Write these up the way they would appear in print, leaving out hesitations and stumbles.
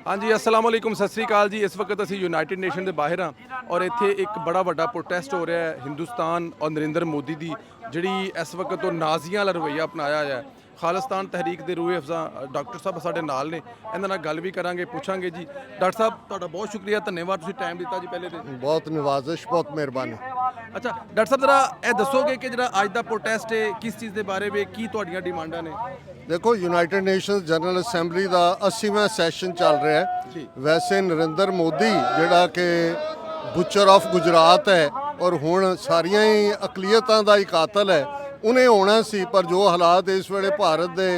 हाँ जी, अस्सलाम वालेकुम, सत श्री अकाल जी। इस वक्त असी यूनाइटेड नेशन के बाहर हाँ और इत्थे एक बड़ा वड्डा प्रोटेस्ट हो रहा है हिंदुस्तान और नरेंद्र मोदी की जिहड़ी इस वक्त तो नाजियां वाला रवैया अपनाया है। खालिस्तान तहरीक के रूह अफजा डॉक्टर साहब साडे नाल ने, इन्हां नाल गल भी करांगे, पूछांगे जी। डॉक्टर साहब तुहाडा बहुत शुक्रिया, धन्यवाद, तुसीं टाइम दिता जी पहले तो। बहुत नवाजिश, बहुत मेहरबानी। अच्छा डॉक्टर साहब जरा यह दसोगे कि जिहड़ा अज दा प्रोटेस्ट है किस चीज़ के बारे में, की तुहाडीआं डिमांडां ने? देखो, यूनाइटेड नेशनस जनरल असैंबली का 80वां सैशन चल रहा है। वैसे नरेंद्र मोदी जिहड़ा कि बुचर ऑफ गुजरात है और हुण सारियां ही अकलीयतां दा ही कातल है, उन्हें होना सी, पर जो हालात इस वेले भारत के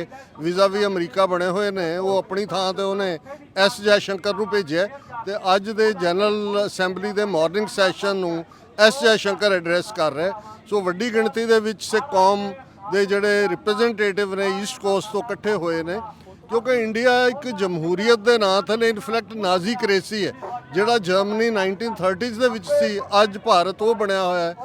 विजा भी अमरीका बने हुए ने, वो अपनी थां ते उन्हें एस जयशंकर नूं भेजिया ते अज दे जनरल असैंबली के मॉर्निंग सैशन नूं एस जयशंकर एड्रैस कर रहे। सो वड्डी गिणती दे विच सिख कौम ਦੇ ਜਿਹੜੇ ਰਿਪਰੈਜ਼ੈਂਟੇਟਿਵ ਨੇ ਈਸਟ ਕੋਸਟ ਤੋਂ ਇਕੱਠੇ ਹੋਏ ਨੇ, ਕਿਉਂਕਿ ਇੰਡੀਆ ਇੱਕ ਜਮਹੂਰੀਅਤ ਦੇ ਨਾਂ ਥੱਲੇ ਇਨਫਲੈਕਟ ਨਾਜ਼ੀ ਕਰੇਸੀ ਹੈ। ਜਿਹੜਾ ਜਰਮਨੀ 1930s ਦੇ ਵਿੱਚ ਸੀ, ਅੱਜ ਭਾਰਤ ਉਹ ਬਣਿਆ ਹੋਇਆ ਹੈ।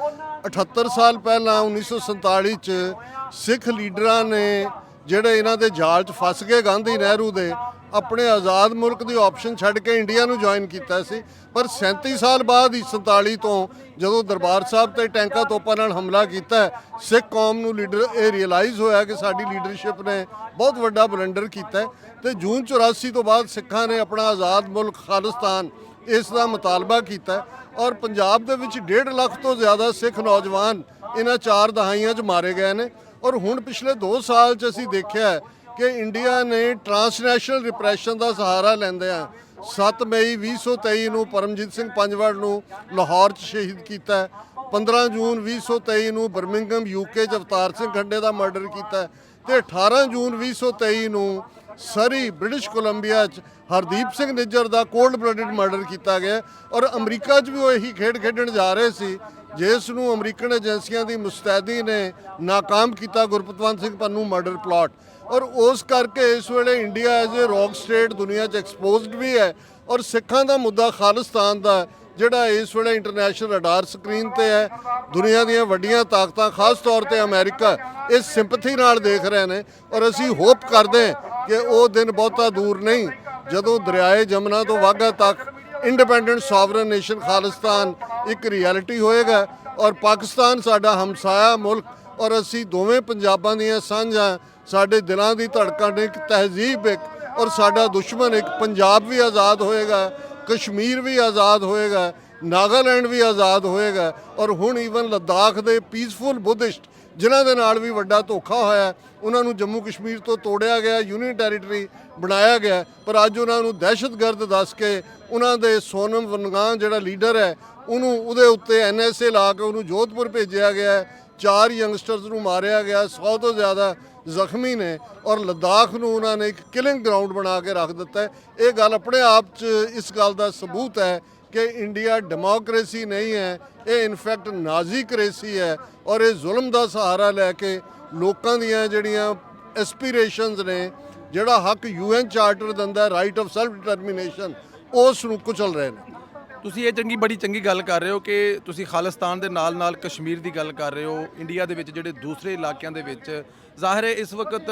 78 ਸਾਲ ਪਹਿਲਾਂ 1947 ਚ ਸਿੱਖ ਲੀਡਰਾਂ ਨੇ ਜਿਹੜੇ ਇਹਨਾਂ ਦੇ ਜਾਲ 'ਚ ਫਸ ਗਏ ਗਾਂਧੀ ਨਹਿਰੂ ਦੇ, ਆਪਣੇ ਆਜ਼ਾਦ ਮੁਲਕ ਦੀ ਆਪਸ਼ਨ ਛੱਡ ਕੇ ਇੰਡੀਆ ਨੂੰ ਜੁਆਇਨ ਕੀਤਾ ਸੀ। ਪਰ 37 ਸਾਲ ਬਾਅਦ ਹੀ 47 ਤੋਂ ਜਦੋਂ ਦਰਬਾਰ ਸਾਹਿਬ ਤੇ ਟੈਂਕਾਂ ਤੋਪਾਂ ਨਾਲ ਹਮਲਾ ਕੀਤਾ, ਸਿੱਖ ਕੌਮ ਨੂੰ ਲੀਡਰ ਇਹ ਰਿਅਲਾਈਜ਼ ਹੋਇਆ ਕਿ ਸਾਡੀ ਲੀਡਰਸ਼ਿਪ ਨੇ ਬਹੁਤ ਵੱਡਾ ਬਲੰਡਰ ਕੀਤਾ ਤੇ ਜੂਨ 84 ਤੋਂ ਬਾਅਦ ਸਿੱਖਾਂ ਨੇ ਆਪਣਾ ਆਜ਼ਾਦ ਮੁਲਕ ਖਾਲਿਸਤਾਨ ਇਸ ਦਾ ਮੁਤਾਲਬਾ ਕੀਤਾ ਔਰ ਪੰਜਾਬ ਦੇ ਵਿੱਚ 1.5 ਲੱਖ ਤੋਂ ਜ਼ਿਆਦਾ ਸਿੱਖ ਨੌਜਵਾਨ ਇਹਨਾਂ 4 ਦਹਾਈਆਂ 'ਚ ਮਾਰੇ ਗਏ ਨੇ। ਔਰ ਹੁਣ ਪਿਛਲੇ 2 ਸਾਲ 'ਚ ਅਸੀਂ ਦੇਖਿਆ ਕਿ ਇੰਡੀਆ ਨੇ ਟਰਾਂਸਨੈਸ਼ਨਲ ਰਿਪਰੈਸ਼ਨ ਦਾ ਸਹਾਰਾ ਲੈਂਦਿਆਂ 7 ਮਈ 2023 ਨੂੰ ਪਰਮਜੀਤ ਸਿੰਘ ਪੰਜਵੜ ਨੂੰ ਲਾਹੌਰ 'ਚ ਸ਼ਹੀਦ ਕੀਤਾ, 15 ਜੂਨ 2023 ਨੂੰ ਬਰਮਿੰਗਮ ਯੂਕੇ 'ਚ ਅਵਤਾਰ ਸਿੰਘ ਖੰਡੇ ਦਾ ਮਰਡਰ ਕੀਤਾ ਤੇ 18 ਜੂਨ 2023 ਨੂੰ ਸਰੀ ਬ੍ਰਿਟਿਸ਼ ਕੋਲੰਬੀਆ 'ਚ ਹਰਦੀਪ ਸਿੰਘ ਨਿੱਜਰ ਦਾ ਕੋਲਡ ਬਲੱਡਡ ਮਰਡਰ ਕੀਤਾ ਗਿਆ। ਔਰ ਅਮਰੀਕਾ 'ਚ ਵੀ ਉਹ ਇਹੀ ਖੇਡ ਖੇਡਣ ਜਾ ਰਹੇ ਸੀ ਜਿਸ ਨੂੰ ਅਮਰੀਕਨ ਏਜੰਸੀਆਂ ਦੀ ਮੁਸਤੈਦੀ ਨੇ ਨਾਕਾਮ ਕੀਤਾ, ਗੁਰਪਤਵੰਤ ਸਿੰਘ ਪੰਨੂ ਮਰਡਰ ਪਲਾਟ। ਔਰ ਉਸ ਕਰਕੇ ਇਸ ਵੇਲੇ India as a rock state ਦੁਨੀਆ 'ਚ ਐਕਸਪੋਜ਼ਡ ਵੀ ਹੈ ਔਰ ਸਿੱਖਾਂ ਦਾ ਮੁੱਦਾ ਖਾਲਿਸਤਾਨ ਦਾ ਜਿਹੜਾ ਇਸ ਵੇਲੇ ਇੰਟਰਨੈਸ਼ਨਲ ਰਡਾਰ ਸਕਰੀਨ ਤੇ ਹੈ। ਦੁਨੀਆ ਦੀਆਂ ਵੱਡੀਆਂ ਤਾਕਤਾਂ ਖਾਸ ਤੌਰ ਤੇ ਅਮਰੀਕਾ ਇਸ ਸਿੰਪਥੀ ਨਾਲ ਦੇਖ ਰਹੇ ਨੇ ਔਰ ਅਸੀਂ ਹੋਪ ਕਰਦੇ ਕਿ ਉਹ ਦਿਨ ਬਹੁਤਾ ਦੂਰ ਨਹੀਂ ਜਦੋਂ ਦਰਿਆਏ ਜਮਨਾ ਤੋਂ ਵਾਘਾ ਤੱਕ ਇੰਡੀਪੈਂਡੈਂਟ ਸੋਵਰਨ ਨੇਸ਼ਨ ਖਾਲਿਸਤਾਨ ਇੱਕ ਰਿਐਲਿਟੀ ਹੋਏਗਾ ਔਰ ਪਾਕਿਸਤਾਨ ਸਾਡਾ ਹਮਸਾਇਆ ਮੁਲਕ ਔਰ ਅਸੀਂ ਦੋਵੇਂ ਪੰਜਾਬਾਂ ਦੀਆਂ ਸਾਂਝਾਂ, ਸਾਡੇ ਦਿਲਾਂ ਦੀ ਧੜਕਣ ਇੱਕ, ਤਹਿਜ਼ੀਬ ਇੱਕ ਔਰ ਸਾਡਾ ਦੁਸ਼ਮਣ ਇੱਕ। ਪੰਜਾਬ ਵੀ ਆਜ਼ਾਦ ਹੋਏਗਾ, ਕਸ਼ਮੀਰ ਵੀ ਆਜ਼ਾਦ ਹੋਏਗਾ, ਨਾਗਾਲੈਂਡ ਵੀ ਆਜ਼ਾਦ ਹੋਏਗਾ ਔਰ ਹੁਣ ਈਵਨ ਲੱਦਾਖ ਦੇ ਪੀਸਫੁਲ ਬੁੱਧਿਸਟ ਜਿਨ੍ਹਾਂ ਦੇ ਨਾਲ ਵੀ ਵੱਡਾ ਧੋਖਾ ਹੋਇਆ, ਉਹਨਾਂ ਨੂੰ ਜੰਮੂ ਕਸ਼ਮੀਰ ਤੋਂ ਤੋੜਿਆ ਗਿਆ, ਯੂਨੀਅਨ ਟੈਰੀਟਰੀ ਬਣਾਇਆ ਗਿਆ, ਪਰ ਅੱਜ ਉਹਨਾਂ ਨੂੰ ਦਹਿਸ਼ਤਗਰਦ ਦੱਸ ਕੇ ਉਹਨਾਂ ਦੇ ਸੋਨਮ ਵਨਗਾਂ ਜਿਹੜਾ ਲੀਡਰ ਹੈ ਉਹਨੂੰ ਉਹਦੇ ਉੱਤੇ NSA ਲਾ ਕੇ ਉਹਨੂੰ ਜੋਧਪੁਰ ਭੇਜਿਆ ਗਿਆ। 4 ਯੰਗਸਟਰਸ ਨੂੰ ਮਾਰਿਆ ਗਿਆ, 100 ਤੋਂ ਜ਼ਿਆਦਾ ਜ਼ਖਮੀ ਨੇ ਔਰ ਲੱਦਾਖ ਨੂੰ ਉਹਨਾਂ ਨੇ ਇੱਕ ਕਿਲਿੰਗ ਗਰਾਊਂਡ ਬਣਾ ਕੇ ਰੱਖ ਦਿੱਤਾ ਹੈ। ਇਹ ਗੱਲ ਆਪਣੇ ਆਪ 'ਚ ਇਸ ਗੱਲ ਦਾ ਸਬੂਤ ਹੈ ਕਿ ਇੰਡੀਆ ਡੈਮੋਕ੍ਰੇਸੀ ਨਹੀਂ ਹੈ, ਇਹ ਇਨਫੈਕਟ ਨਾਜ਼ੀ ਕਰੇਸੀ ਹੈ ਔਰ ਇਹ ਜ਼ੁਲਮ ਦਾ ਸਹਾਰਾ ਲੈ ਕੇ ਲੋਕਾਂ ਦੀਆਂ ਜਿਹੜੀਆਂ ਐਸਪੀਰੇਸ਼ਨਸ ਨੇ, ਜਿਹੜਾ ਹੱਕ UN ਚਾਰਟਰ ਦਿੰਦਾ ਰਾਈਟ ਆਫ ਸੈਲਫ ਡਿਟਰਮੀਨੇਸ਼ਨ, ਉਸ ਨੂੰ ਕੁਚਲ ਰਹੇ ਨੇ। ਤੁਸੀਂ ਇਹ ਬੜੀ ਚੰਗੀ ਗੱਲ ਕਰ ਰਹੇ ਹੋ ਕਿ ਤੁਸੀਂ ਖਾਲਿਸਤਾਨ ਦੇ ਨਾਲ ਕਸ਼ਮੀਰ ਦੀ ਗੱਲ ਕਰ ਰਹੇ ਹੋ। ਇੰਡੀਆ ਦੇ ਵਿੱਚ ਜਿਹੜੇ ਦੂਸਰੇ ਇਲਾਕਿਆਂ ਦੇ ਵਿੱਚ ਜ਼ਾਹਿਰ ਹੈ ਇਸ ਵਕਤ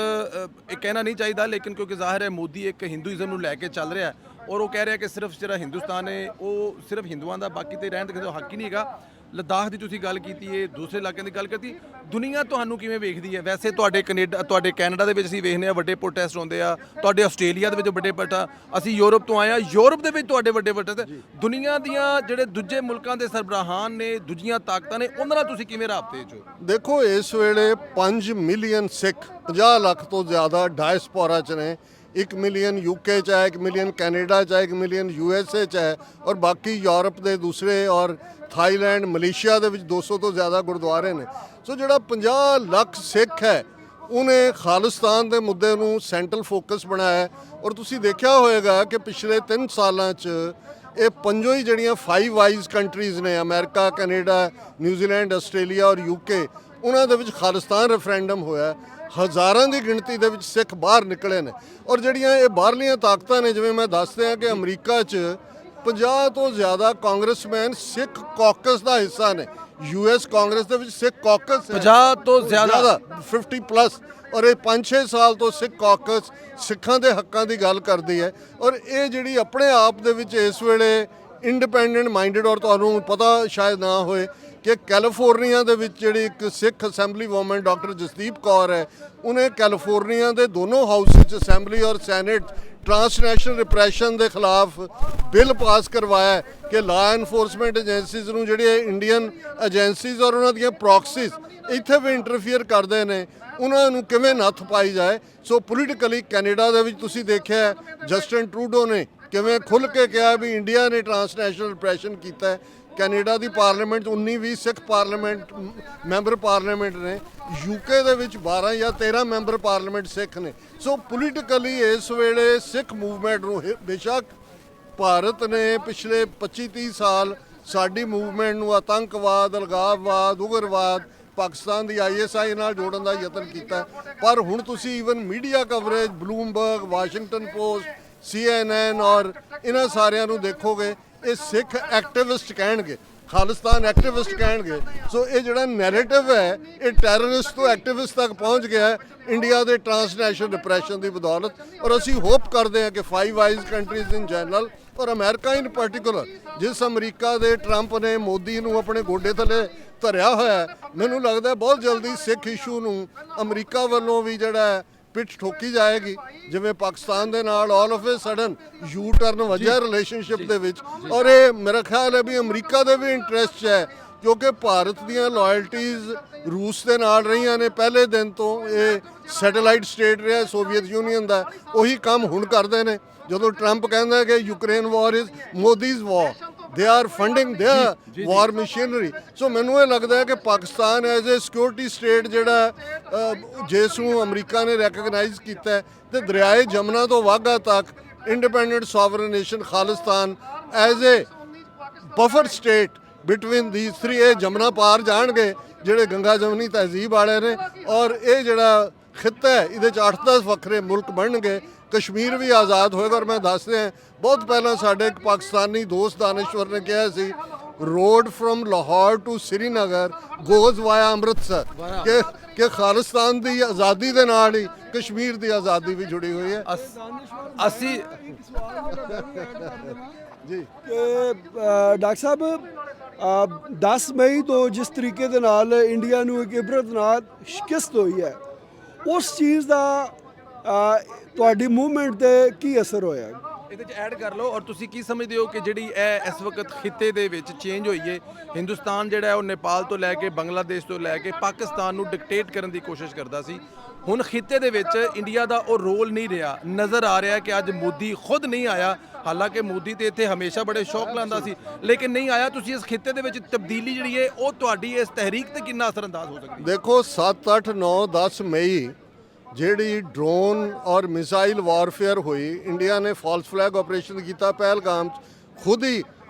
ਇਹ ਕਹਿਣਾ ਨਹੀਂ ਚਾਹੀਦਾ, ਲੇਕਿਨ ਕਿਉਂਕਿ ਜ਼ਾਹਿਰ ਹੈ ਮੋਦੀ ਇੱਕ ਹਿੰਦੂਇਜ਼ਮ ਨੂੰ ਲੈ ਕੇ ਚੱਲ ਰਿਹਾ ਔਰ ਉਹ ਕਹਿ ਰਿਹਾ ਕਿ ਸਿਰਫ ਜਿਹੜਾ ਹਿੰਦੁਸਤਾਨ ਹੈ ਉਹ ਸਿਰਫ ਹਿੰਦੂਆਂ ਦਾ, ਬਾਕੀ ਤੇ ਰਹਿਣ ਦੇ ਕਿਸੇ ਦਾ ਹੱਕ ਹੀ ਨਹੀਂ ਹੈਗਾ। ਲੱਦਾਖ ਦੀ ਤੁਸੀਂ ਗੱਲ ਕੀਤੀ ਹੈ, ਦੂਸਰੇ ਇਲਾਕਿਆਂ ਦੀ ਗੱਲ ਕੀਤੀ, ਦੁਨੀਆ ਤੁਹਾਨੂੰ ਕਿਵੇਂ ਵੇਖਦੀ ਹੈ? ਵੈਸੇ ਤੁਹਾਡੇ ਕੈਨੇਡਾ ਦੇ ਵਿੱਚ ਅਸੀਂ ਵੇਖਦੇ ਹਾਂ ਵੱਡੇ ਪ੍ਰੋਟੈਸਟ ਹੁੰਦੇ ਆ, ਤੁਹਾਡੇ ਆਸਟ੍ਰੇਲੀਆ ਦੇ ਵਿੱਚ ਵੱਡੇ ਅਸੀਂ ਯੂਰਪ ਤੋਂ ਆਏ ਹਾਂ, ਯੂਰਪ ਦੇ ਵਿੱਚ ਤੁਹਾਡੇ ਵੱਡੇ ਪ੍ਰੋਟੈਸਟ। ਦੁਨੀਆ ਦੀਆਂ ਜਿਹੜੇ ਦੂਜੇ ਮੁਲਕਾਂ ਦੇ ਸਰਬਰਾਹਾਨ ਨੇ, ਦੂਜੀਆਂ ਤਾਕਤਾਂ ਨੇ, ਉਹਨਾਂ ਨਾਲ ਤੁਸੀਂ ਕਿਵੇਂ ਰਾਬਤੇ 'ਚ ਹੋ? ਦੇਖੋ, ਇਸ ਵੇਲੇ 5 ਮਿਲੀਅਨ ਸਿੱਖ 50 ਲੱਖ ਤੋਂ ਜ਼ਿਆਦਾ ਡਾਇਸਪੋਰਾ 'ਚ ਨੇ। 1 ਮਿਲੀਅਨ UK 'ਚ ਹੈ, 1 ਮਿਲੀਅਨ ਕੈਨੇਡਾ 'ਚ ਹੈ, 1 ਮਿਲੀਅਨ USA 'ਚ ਹੈ ਔਰ ਬਾਕੀ ਯੂਰਪ ਦੇ ਦੂਸਰੇ ਔਰ ਥਾਈਲੈਂਡ, ਮਲੇਸ਼ੀਆ ਦੇ ਵਿੱਚ 200 ਤੋਂ ਜ਼ਿਆਦਾ ਗੁਰਦੁਆਰੇ ਨੇ। ਸੋ ਜਿਹੜਾ 50 ਲੱਖ ਸਿੱਖ ਹੈ ਉਹਨੇ ਖਾਲਿਸਤਾਨ ਦੇ ਮੁੱਦੇ ਨੂੰ ਸੈਂਟਰਲ ਫੋਕਸ ਬਣਾਇਆ ਔਰ ਤੁਸੀਂ ਦੇਖਿਆ ਹੋਏਗਾ ਕਿ ਪਿਛਲੇ 3 ਸਾਲਾਂ 'ਚ ਇਹ ਪੰਜੋਂ ਹੀ ਜਿਹੜੀਆਂ 5 ਵਾਈਜ਼ ਕੰਟਰੀਜ਼ ਨੇ, ਅਮਰੀਕਾ, ਕੈਨੇਡਾ, ਨਿਊਜ਼ੀਲੈਂਡ, ਆਸਟ੍ਰੇਲੀਆ ਔਰ UK, ਉਹਨਾਂ ਦੇ ਵਿੱਚ ਖਾਲਿਸਤਾਨ ਰੈਫਰੈਂਡਮ ਹੋਇਆ। ਹਜ਼ਾਰਾਂ ਦੀ ਗਿਣਤੀ ਦੇ ਵਿੱਚ ਸਿੱਖ ਬਾਹਰ ਨਿਕਲੇ ਨੇ ਔਰ ਜਿਹੜੀਆਂ ਇਹ ਬਾਹਰਲੀਆਂ ਤਾਕਤਾਂ ਨੇ, ਜਿਵੇਂ ਮੈਂ ਦੱਸਦੇ ਹਾਂ ਕਿ ਅਮਰੀਕਾ 'ਚ 50 ਤੋਂ ਜ਼ਿਆਦਾ ਕਾਂਗਰਸਮੈਨ ਸਿੱਖ ਕਾਕਸ ਦਾ ਹਿੱਸਾ ਨੇ। US ਕਾਂਗਰਸ ਦੇ ਵਿੱਚ ਸਿੱਖ ਕਾਕਸ 50 ਤੋਂ ਜ਼ਿਆਦਾ 50 ਪਲੱਸ, ਔਰ ਇਹ 5-6 ਸਾਲ ਤੋਂ ਸਿੱਖ ਕਾਕਸ ਸਿੱਖਾਂ ਦੇ ਹੱਕਾਂ ਦੀ ਗੱਲ ਕਰਦੀ ਹੈ। ਔਰ ਇਹ ਜਿਹੜੀ ਆਪਣੇ ਆਪ ਦੇ ਵਿੱਚ ਇਸ ਵੇਲੇ ਇੰਡੀਪੈਂਡੈਂਟ ਮਾਈਂਡਡ, ਔਰ ਤੁਹਾਨੂੰ ਪਤਾ ਸ਼ਾਇਦ ਨਾ ਹੋਏ ਕਿ ਕੈਲੀਫੋਰਨੀਆ ਦੇ ਵਿੱਚ ਜਿਹੜੀ ਇੱਕ Sikh assembly woman doctor Jasdeep Kaur ਹੈ, ਉਹਨੇ ਕੈਲੀਫੋਰਨੀਆ ਦੇ ਦੋਨੋਂ ਹਾਊਸ ਵਿੱਚ ਅਸੈਂਬਲੀ ਔਰ ਸੈਨੇਟ ਟਰਾਂਸਨੈਸ਼ਨਲ ਰਿਪਰੈਸ਼ਨ ਦੇ ਖਿਲਾਫ ਬਿੱਲ ਪਾਸ ਕਰਵਾਇਆ ਕਿ ਲਾ ਐਨਫੋਰਸਮੈਂਟ ਏਜੰਸੀਜ਼ ਨੂੰ ਜਿਹੜੀਆਂ ਇੰਡੀਅਨ ਏਜੰਸੀਜ਼ ਔਰ ਉਹਨਾਂ ਦੀਆਂ ਪ੍ਰੋਕਸੀਜ਼ ਇੱਥੇ ਵੀ ਇੰਟਰਫੀਅਰ ਕਰਦੇ ਨੇ, ਉਹਨਾਂ ਨੂੰ ਕਿਵੇਂ ਨੱਥ ਪਾਈ ਜਾਏ। ਸੋ ਪੋਲੀਟੀਕਲੀ ਕੈਨੇਡਾ ਦੇ ਵਿੱਚ ਤੁਸੀਂ ਦੇਖਿਆ ਜਸਟਿਨ ਟਰੂਡੋ ਨੇ ਕਿਵੇਂ ਖੁੱਲ੍ਹ ਕੇ ਕਿਹਾ ਵੀ ਇੰਡੀਆ ਨੇ ਟਰਾਂਸਨੈਸ਼ਨਲ ਰਿਪਰੈਸ਼ਨ ਕੀਤਾ ਹੈ। ਕੈਨੇਡਾ ਦੀ ਪਾਰਲੀਮੈਂਟ 'ਚ 19-20 ਸਿੱਖ ਪਾਰਲੀਮੈਂਟ ਮੈਂਬਰ ਪਾਰਲੀਮੈਂਟ ਨੇ, ਯੂਕੇ ਦੇ ਵਿੱਚ 12 ਜਾਂ 13 ਮੈਂਬਰ ਪਾਰਲੀਮੈਂਟ ਸਿੱਖ ਨੇ। ਸੋ ਪੋਲੀਟੀਕਲੀ ਇਸ ਵੇਲੇ ਸਿੱਖ ਮੂਵਮੈਂਟ ਨੂੰ ਬੇਸ਼ੱਕ ਭਾਰਤ ਨੇ ਪਿਛਲੇ 25-30 ਸਾਲ ਸਾਡੀ ਮੂਵਮੈਂਟ ਨੂੰ ਆਤੰਕਵਾਦ, ਅਲਗਾਵਵਾਦ, ਉਗਰਵਾਦ, ਪਾਕਿਸਤਾਨ ਦੀ ISI ਨਾਲ ਜੋੜਨ ਦਾ ਯਤਨ ਕੀਤਾ, ਪਰ ਹੁਣ ਤੁਸੀਂ even media coverage Bloomberg, Washington post, CNN ਔਰ ਇਹਨਾਂ ਸਾਰਿਆਂ ਨੂੰ ਦੇਖੋਗੇ, ਇਹ ਸਿੱਖ ਐਕਟਿਵਿਸਟ ਕਹਿਣਗੇ, ਖਾਲਿਸਤਾਨ ਐਕਟਿਵਿਸਟ ਕਹਿਣਗੇ। ਸੋ ਇਹ ਜਿਹੜਾ ਨੈਰੇਟਿਵ ਹੈ ਇਹ ਟੈਰਰਿਸਟ ਤੋਂ ਐਕਟਿਵਿਸਟ ਤੱਕ ਪਹੁੰਚ ਗਿਆ ਹੈ ਇੰਡੀਆ ਦੇ ਟਰਾਂਸਨੈਸ਼ਨਲ ਡਿਪਰੈਸ਼ਨ ਦੀ ਬਦੌਲਤ। ਔਰ ਅਸੀਂ ਹੋਪ ਕਰਦੇ ਹਾਂ ਕਿ 5 ਆਈਜ਼ ਕੰਟਰੀਜ਼ ਇਨ ਜਨਰਲ ਔਰ ਅਮਰੀਕਾ ਇਨ ਪਾਰਟਿਕੂਲਰ, ਜਿਸ ਅਮਰੀਕਾ ਦੇ ਟਰੰਪ ਨੇ ਮੋਦੀ ਨੂੰ ਆਪਣੇ ਗੋਡੇ ਥੱਲੇ ਧਰਿਆ ਹੋਇਆ, ਮੈਨੂੰ ਲੱਗਦਾ ਬਹੁਤ ਜਲਦੀ ਸਿੱਖ ਇਸ਼ੂ ਨੂੰ ਅਮਰੀਕਾ ਵੱਲੋਂ ਵੀ ਜਿਹੜਾ ਪਿੱਠ ਠੋਕੀ ਜਾਏਗੀ, ਜਿਵੇਂ ਪਾਕਿਸਤਾਨ ਦੇ ਨਾਲ all of a sudden U turn ਵਜਿਆ ਰਿਲੇਸ਼ਨਸ਼ਿਪ ਦੇ ਵਿੱਚ। ਔਰ ਇਹ ਮੇਰਾ ਖਿਆਲ ਹੈ ਵੀ ਅਮਰੀਕਾ ਦੇ ਵੀ ਇੰਟਰਸਟ 'ਚ ਹੈ, ਕਿਉਂਕਿ ਭਾਰਤ ਦੀਆਂ ਲਾਇਲਟੀਜ਼ ਰੂਸ ਦੇ ਨਾਲ ਰਹੀਆਂ ਨੇ ਪਹਿਲੇ ਦਿਨ ਤੋਂ। ਇਹ ਸੈਟੇਲਾਈਟ ਸਟੇਟ ਰਿਹਾ ਸੋਵੀਅਤ ਯੂਨੀਅਨ ਦਾ, ਉਹੀ ਕੰਮ ਹੁਣ ਕਰਦੇ ਨੇ। ਜਦੋਂ ਟਰੰਪ ਕਹਿੰਦਾ ਕਿ Ukraine war is Modi's war, they are funding their war machinery। So ਮੈਨੂੰ ਇਹ ਲੱਗਦਾ ਹੈ ਕਿ Pakistan as a security state ਜਿਹੜਾ ਜਿਸ ਨੂੰ ਅਮਰੀਕਾ ਨੇ ਰੈਕਗਨਾਈਜ਼ ਕੀਤਾ ਹੈ, ਤੇ ਦਰਿਆਏ ਜਮਨਾ ਤੋਂ ਵਾਘਾ ਤੱਕ independent sovereign nation Khalistan as a buffer state between ਦੀਸ three, ਇਹ ਜਮਨਾ ਪਾਰ ਜਾਣਗੇ ਜਿਹੜੇ ਗੰਗਾ ਜਮਨੀ ਤਹਿਜ਼ੀਬ ਵਾਲੇ ਨੇ। ਔਰ ਇਹ ਜਿਹੜਾ ਖਿੱਤਾ ਹੈ ਇਹਦੇ 'ਚ 8-10 ਵੱਖਰੇ ਮੁਲਕ ਬਣਨਗੇ, ਕਸ਼ਮੀਰ ਵੀ ਆਜ਼ਾਦ ਹੋਏਗਾ। ਔਰ ਮੈਂ ਦੱਸ ਰਿਹਾ, ਬਹੁਤ ਪਹਿਲਾਂ ਸਾਡੇ ਇੱਕ ਪਾਕਿਸਤਾਨੀ ਦੋਸਤ ਦਾਨਿਸ਼ਵਰ ਨੇ ਕਿਹਾ ਸੀ, road from Lahore to Srinagar goes via Amritsar, ਕਿ ਖਾਲਿਸਤਾਨ ਦੀ ਆਜ਼ਾਦੀ ਦੇ ਨਾਲ ਹੀ ਕਸ਼ਮੀਰ ਦੀ ਆਜ਼ਾਦੀ ਵੀ ਜੁੜੀ ਹੋਈ ਹੈ। ਅਸੀਂ ਜੀ ਕਿ ਡਾਕਟਰ ਸਾਹਿਬ 10 ਮਈ ਤੋਂ ਜਿਸ ਤਰੀਕੇ ਦੇ ਨਾਲ ਇੰਡੀਆ ਨੂੰ ਇੱਕ ਇਬਰਤਨਾਕ ਸ਼ਿਕਸਤ ਹੋਈ ਹੈ, ਉਸ ਚੀਜ਼ ਦਾ ਤੁਹਾਡੀ ਮੂਵਮੈਂਟ ਤੇ ਕੀ ਅਸਰ ਹੋਇਆ? ਇਹਦੇ 'ਚ ਐਡ ਕਰ ਲਓ। ਔਰ ਤੁਸੀਂ ਕੀ ਸਮਝਦੇ ਹੋ ਕਿ ਜਿਹੜੀ ਇਹ ਇਸ ਵਕਤ ਖਿੱਤੇ ਦੇ ਵਿੱਚ ਚੇਂਜ ਹੋਈ ਹੈ, ਹਿੰਦੁਸਤਾਨ ਜਿਹੜਾ ਹੈ ਉਹ ਨੇਪਾਲ ਤੋਂ ਲੈ ਕੇ ਬੰਗਲਾਦੇਸ਼ ਤੋਂ ਲੈ ਕੇ ਪਾਕਿਸਤਾਨ ਨੂੰ ਡਿਕਟੇਟ ਕਰਨ ਦੀ ਕੋਸ਼ਿਸ਼ ਕਰਦਾ ਸੀ, ਹੁਣ ਖਿੱਤੇ ਦੇ ਵਿੱਚ ਇੰਡੀਆ ਦਾ ਉਹ ਰੋਲ ਨਹੀਂ ਰਿਹਾ। ਨਜ਼ਰ ਆ ਰਿਹਾ ਕਿ ਅੱਜ ਮੋਦੀ ਖੁਦ ਨਹੀਂ ਆਇਆ, ਹਾਲਾਂਕਿ ਮੋਦੀ ਤੇ ਇੱਥੇ ਹਮੇਸ਼ਾ ਬੜੇ ਸ਼ੌਕ ਲਾਉਂਦਾ ਸੀ, ਲੇਕਿਨ ਨਹੀਂ ਆਇਆ। ਤੁਸੀਂ ਇਸ ਖਿੱਤੇ ਦੇ ਵਿੱਚ ਤਬਦੀਲੀ ਜਿਹੜੀ ਹੈ ਉਹ ਤੁਹਾਡੀ ਇਸ ਤਹਿਰੀਕ ਤੇ ਕਿੰਨਾ ਅਸਰਅੰਦਾਜ਼ ਹੋ ਸਕਦੀ ਹੈ? ਦੇਖੋ 7, 8, 9, 10 ਮਈ ਜਿਹੜੀ ਡਰੋਨ ਔਰ ਮਿਸਾਈਲ ਵਾਰਫੇਅਰ ਹੋਈ, ਇੰਡੀਆ ਨੇ ਫਾਲਸ ਫਲੈਗ ਆਪਰੇਸ਼ਨ ਕੀਤਾ ਪਹਿਲਗਾਮ 'ਚ, ਖੁਦ ਹੀ